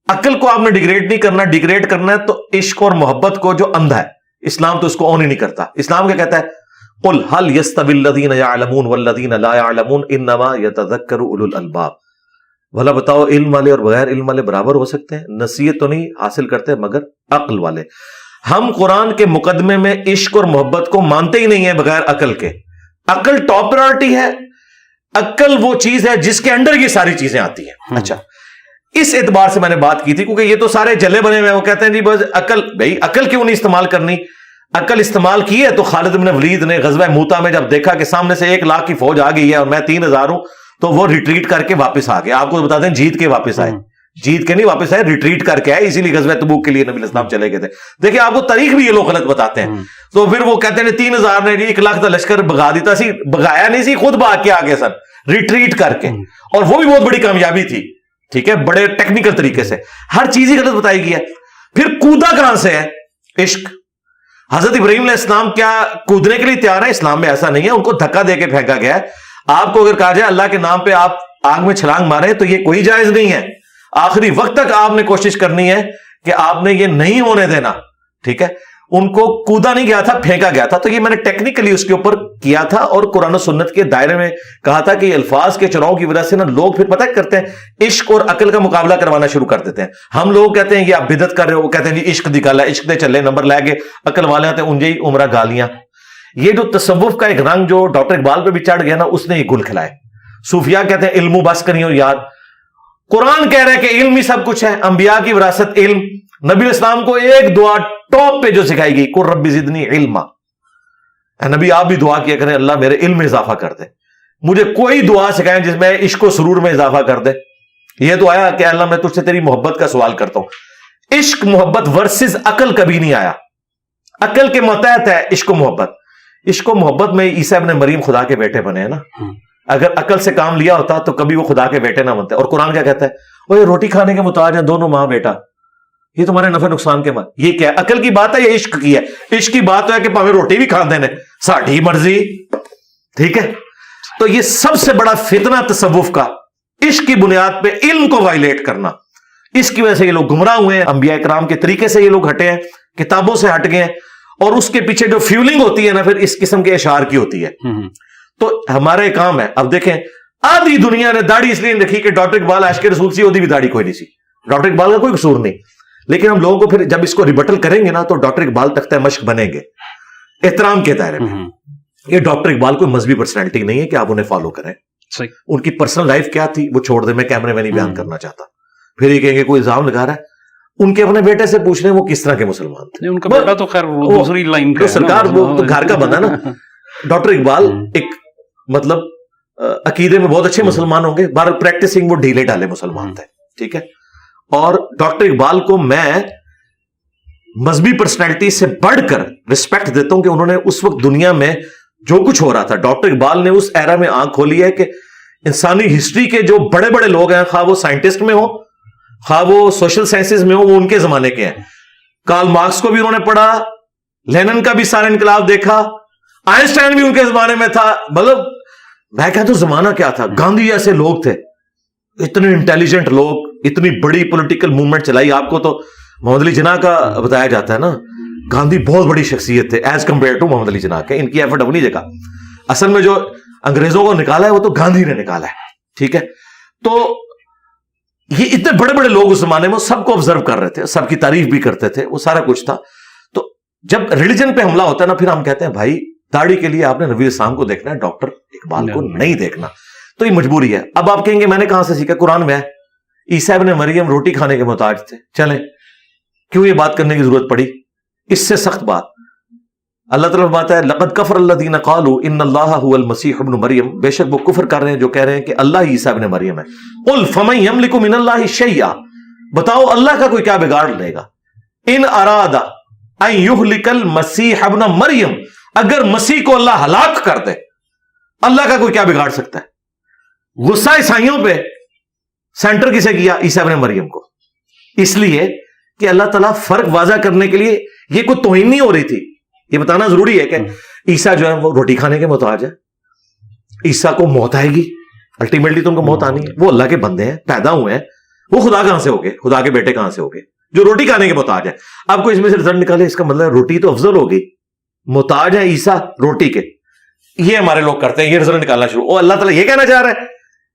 عقل کو آپ نے ڈیگریڈ نہیں کرنا. ڈیگریڈ کرنا ہے تو عشق اور محبت کو جو اندھا ہے, اسلام تو اس کو آن ہی نہیں کرتا. اسلام کیا کہتا ہے, قل هل يستوي الذين يعلمون والذين لا يعلمون انما يتذكر اولو الالباب. بھلا بتاؤ علم والے اور بغیر علم والے برابر ہو سکتے ہیں؟ نصیحت تو نہیں حاصل کرتے مگر عقل والے. ہم قرآن کے مقدمے میں عشق اور محبت کو مانتے ہی نہیں ہیں بغیر عقل کے. عقل ٹاپ پرائورٹی ہے. عقل وہ چیز ہے جس کے انڈر یہ ساری چیزیں آتی ہیں. اچھا اس اعتبار سے میں نے بات کی تھی کیونکہ یہ تو سارے جلے بنے ہوئے, وہ کہتے ہیں جی بس عقل. بھائی عقل کیوں نہیں استعمال کرنی؟ عقل استعمال کی ہے تو خالد بن ولید نے غزوہ موتا میں جب دیکھا کہ سامنے سے 1 لاکھ کی فوج آ گئی ہے اور میں 3000 ہوں, تو وہ ریٹریٹ کر کے واپس آ گئے. آپ کو بتا دیں جیت کے واپس آئے, جیت کے نہیں واپس آئے, ریٹریٹ کر کے آئے. اسی لیے غزوہ تبوک کے لیے نبی اسلام چلے گئے تھے. دیکھیں آپ کو تاریخ بھی یہ لوگ غلط بتاتے ہیں. تو پھر وہ کہتے ہیں 3000 نے 1 لاکھ کا لشکر بھگا دیتا سی, بھگایا نہیں سی, خود بھاگ کے آگے سن ریٹریٹ کر کے, اور وہ بھی بہت بڑی کامیابی تھی. ٹھیک ہے, بڑے ٹیکنیکل طریقے سے ہر چیز ہی غلط بتائی گئی ہے. پھر کودا کہاں سے ہے عشق؟ حضرت ابراہیم علیہ السلام کیا کودنے کے لیے تیار ہے؟ اسلام میں ایسا نہیں ہے, ان کو دھکا دے کے پھینکا گیا ہے. آپ کو اگر کہا جائے اللہ کے نام پہ آپ آگ میں چھلانگ مارے تو یہ کوئی جائز نہیں ہے. آخری وقت تک آپ نے کوشش کرنی ہے کہ آپ نے یہ نہیں ہونے دینا. ٹھیک ہے, ان کو کودا نہیں گیا تھا, پھینکا گیا تھا. تو یہ میں نے ٹیکنیکلی اس کے اوپر کیا تھا اور قرآن و سنت کے دائرے میں کہا تھا کہ یہ الفاظ کے چناؤ کی وجہ سے نا لوگ پھر پتہ کرتے ہیں عشق اور عقل کا مقابلہ کروانا شروع کر دیتے ہیں. ہم لوگ کہتے ہیں یہ آپ بدعت کر رہے ہو, وہ کہتے ہیں جی عشق دکھالا, عشق دے چلے نمبر لے کے, عقل والے آتے ہیں انجے ہی عمرہ گالیاں. یہ جو تصوف کا ایک رنگ جو ڈاکٹر اقبال پہ بھی چڑھ گیا نا, اس نے یہ گل کھلائے. صوفیاء کہتے ہیں علم بس کریو یاد. قرآن کہہ رہا ہے کہ علم ہی سب کچھ ہے, انبیاء کی وراثت علم. نبی اسلام کو ایک دعا ٹاپ پہ جو سکھائی گئی, قل رب زدنی علما. اے نبی آپ بھی دعا کیا کریں اللہ میرے علم میں اضافہ کر دے. مجھے کوئی دعا سکھائیں جس میں عشق و سرور میں اضافہ کر دے. یہ تو آیا کہ اللہ میں تجھ سے تیری محبت کا سوال کرتا ہوں. عشق محبت ورسز عقل کبھی نہیں آیا. عقل کے ماتحت ہے عشق و محبت. عشق و محبت میں عیسیٰ ابن مریم خدا کے بیٹے بنے ہیں نا. اگر عقل سے کام لیا ہوتا تو کبھی وہ خدا کے بیٹے نہ بنتے. اور قرآن کیا کہتا ہے؟ وہ روٹی کھانے کے محتاج ہیں دونوں ماں بیٹا. یہ تمہارے نفع نقصان کے بعد یہ کیا عقل کی بات ہے یا عشق کی ہے؟ عشق کی بات ہے کہ پاویں روٹی بھی کھان دینے ساڈی مرضی. ٹھیک ہے. تو یہ سب سے بڑا فتنہ تصوف کا عشق کی بنیاد پہ علم کو وائلیٹ کرنا. اس کی وجہ سے یہ لوگ گمراہ ہوئے ہیں. انبیاء کرام کے طریقے سے یہ لوگ ہٹے ہیں, کتابوں سے ہٹ گئے ہیں, اور اس کے پیچھے جو فیولنگ ہوتی ہے نا پھر اس قسم کے اشعار کی ہوتی ہے. تو ہمارے کام ہے. اب دیکھیں آدھی دنیا نے داڑھی اس لیے نہیں رکھی کہ ڈاکٹر اقبال عاشق رسول سی ہوتی بھی داڑھی کوئی نہیں سی. ڈاکٹر اقبال کا کوئی قصور نہیں, لیکن ہم لوگوں کو پھر جب اس کو ریبٹل کریں گے نا تو ڈاکٹر اقبال تختہ مشق بنیں گے احترام کے دائرے میں. یہ ڈاکٹر اقبال کوئی مذہبی پرسنالٹی نہیں ہے کہ آپ انہیں فالو کریں. ان کی پرسنل لائف کیا تھی وہ چھوڑ دیں, میں کیمرے میں نہیں بیان کرنا چاہتا. پھر یہ کہیں گے کوئی الزام لگا رہا ہے, ان کے اپنے بیٹے سے پوچھ رہے ہیں وہ کس طرح کے مسلمان تھے. ان کا بیٹا تو خیر دوسری لائن کا سرکار, وہ تو گھر کا بندہ نا. ڈاکٹر اقبال ایک مطلب عقیدے میں بہت اچھے مسلمان ہوں گے, بہرحال پریکٹسنگ وہ ڈھیلے ڈالے مسلمان تھے. ٹھیک ہے. اور ڈاکٹر اقبال کو میں مذہبی پرسنالٹی سے بڑھ کر رسپیکٹ دیتا ہوں کہ انہوں نے اس وقت دنیا میں جو کچھ ہو رہا تھا, ڈاکٹر اقبال نے اس ایرا میں آنکھ کھولی ہے کہ انسانی ہسٹری کے جو بڑے بڑے لوگ ہیں, خواہ وہ سائنٹسٹ میں ہو خواہ وہ سوشل سائنسز میں ہو, وہ ان کے زمانے کے ہیں. کارل مارکس کو بھی انہوں نے پڑھا, لینن کا بھی سارا انقلاب دیکھا, آئنسٹائن بھی ان کے زمانے میں تھا. مطلب میں کہتا ہوں زمانہ کیا تھا. گاندھی ایسے لوگ تھے, اتنے انٹیلیجنٹ لوگ, اتنی بڑی پولیٹیکل موومنٹ چلائی. آپ کو تو محمد علی جناح کا بتایا جاتا ہے نا, گاندھی بہت بڑی شخصیت تھے ایز کمپیئر ٹو محمد علی جناح کے. ان کی ایفرٹ اپنی جگہ, اصل میں جو انگریزوں کو نکالا ہے وہ تو گاندھی نے نکالا ہے. ٹھیک ہے. تو یہ اتنے بڑے بڑے لوگ اس زمانے میں سب کو آبزرو کر رہے تھے, سب کی تعریف بھی کرتے تھے, وہ سارا کچھ تھا. تو جب ریلیجن پہ حملہ ہوتا ہے نا پھر ہم کہتے ہیں بھائی داڑھی کے لیے آپ نے نبی اسلام کو دیکھنا ہے, ڈاکٹر اقبال کو نہیں دیکھنا. تو یہ مجبوری ہے. اب آپ کہیں گے میں نے کہاں سے سیکھا, قرآن میں ہے عیسیٰ ابن مریم روٹی کھانے کے محتاج تھے. چلیں کیوں یہ بات کرنے کی ضرورت پڑی؟ اس سے سخت بات اللہ تعالیٰ بات ہے لقد کفر الذین قالوا ان اللہ هو المسیح ابن مریم, بے شک وہ کفر کر رہے ہیں جو کہہ رہے ہیں کہ اللہ عیسیٰ ابن مریم ہے. قل فمن یملک من اللہ شیئا, بتاؤ اللہ کا کوئی کیا بگاڑ لے گا. ان اراد ان یہلک المسیح ابن مریم, اگر مسیح کو اللہ ہلاک کر دے اللہ کا کوئی کیا بگاڑ سکتا ہے. غصہ عیسائیوں پہ سینٹر کسے کیا؟ عیسیٰ ابن مریم کو. اس لیے کہ اللہ تعالیٰ فرق واضح کرنے کے لیے, یہ کوئی توہین نہیں ہو رہی تھی, یہ بتانا ضروری ہے کہ عیسیٰ جو ہے وہ روٹی کھانے کے محتاج ہے. عیسیٰ کو موت آئے گی, الٹیمیٹلی تو ان کو موت آنی ہے. وہ اللہ کے بندے ہیں, پیدا ہوئے ہیں. وہ خدا کہاں سے ہو گئے, خدا کے بیٹے کہاں سے ہو گئے جو روٹی کھانے کے محتاج ہے. آپ کو اس میں سے رزلٹ نکالے, اس کا مطلب روٹی تو افضل ہوگی, محتاج ہے عیسیٰ روٹی کے. یہ ہمارے لوگ کرتے ہیں, یہ رزلٹ نکالنا شروع. اور اللہ تعالیٰ یہ کہنا چاہ رہا ہے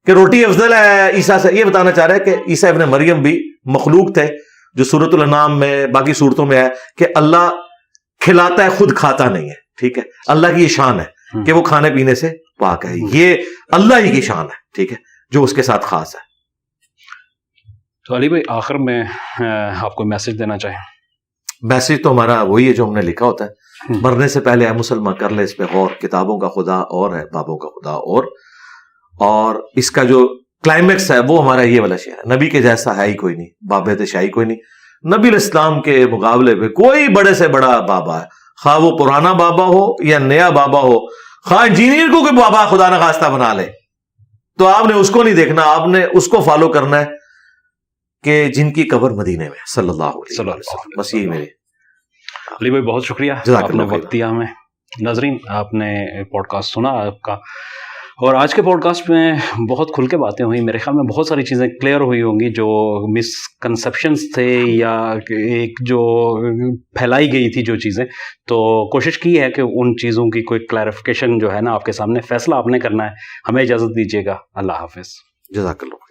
کہ روٹی افضل ہے عیسیٰ سے. یہ بتانا چاہ رہا ہے کہ عیسیٰ ابن مریم بھی مخلوق تھے, جو سورۃ الانعام میں باقی صورتوں میں ہے کہ اللہ کھلاتا ہے خود کھاتا نہیں ہے. ٹھیک ہے. اللہ کی یہ شان ہے کہ وہ کھانے پینے سے پاک ہے, یہ اللہ ہی کی شان ہے. ٹھیک ہے, جو اس کے ساتھ خاص ہے. تو علی بھائی آخر میں آپ کو میسج دینا چاہیں؟ میسج تو ہمارا وہی ہے جو ہم نے لکھا ہوتا ہے, مرنے سے پہلے اے مسلمان کر لے اس پہ غور, کتابوں کا خدا اور ہے بابوں کا خدا اور اس کا جو کلائمیکس ہے وہ ہمارا یہ والا شعر ہے, نبی کے جیسا ہے ہی کوئی نہیں, بابے شاہی کوئی نہیں. نبی علیہ السلام کے مقابلے پہ کوئی بڑے سے بڑا بابا ہے, خواہ وہ پرانا بابا ہو یا نیا بابا ہو, خواہ انجینئر کو کوئی بابا خدا نہ خواستہ بنا لے, تو آپ نے اس کو نہیں دیکھنا, آپ نے اس کو فالو کرنا ہے کہ جن کی قبر مدینے میں صلی اللہ علیہ وسلم. بس یہی میرے. علی بھائی بہت شکریہ, آپ نے وقت دیا ہمیں. ناظرین آپ نے پوڈ کاسٹ سنا آپ کا, اور آج کے پوڈ کاسٹ میں بہت کھل کے باتیں ہوئی. میرے خیال میں بہت ساری چیزیں کلیئر ہوئی ہوں گی جو مسکنسیپشنز تھے یا ایک جو پھیلائی گئی تھی جو چیزیں, تو کوشش کی ہے کہ ان چیزوں کی کوئی کلیریفیکیشن جو ہے نا آپ کے سامنے, فیصلہ آپ نے کرنا ہے. ہمیں اجازت دیجیے گا. اللہ حافظ. جزاک اللہ.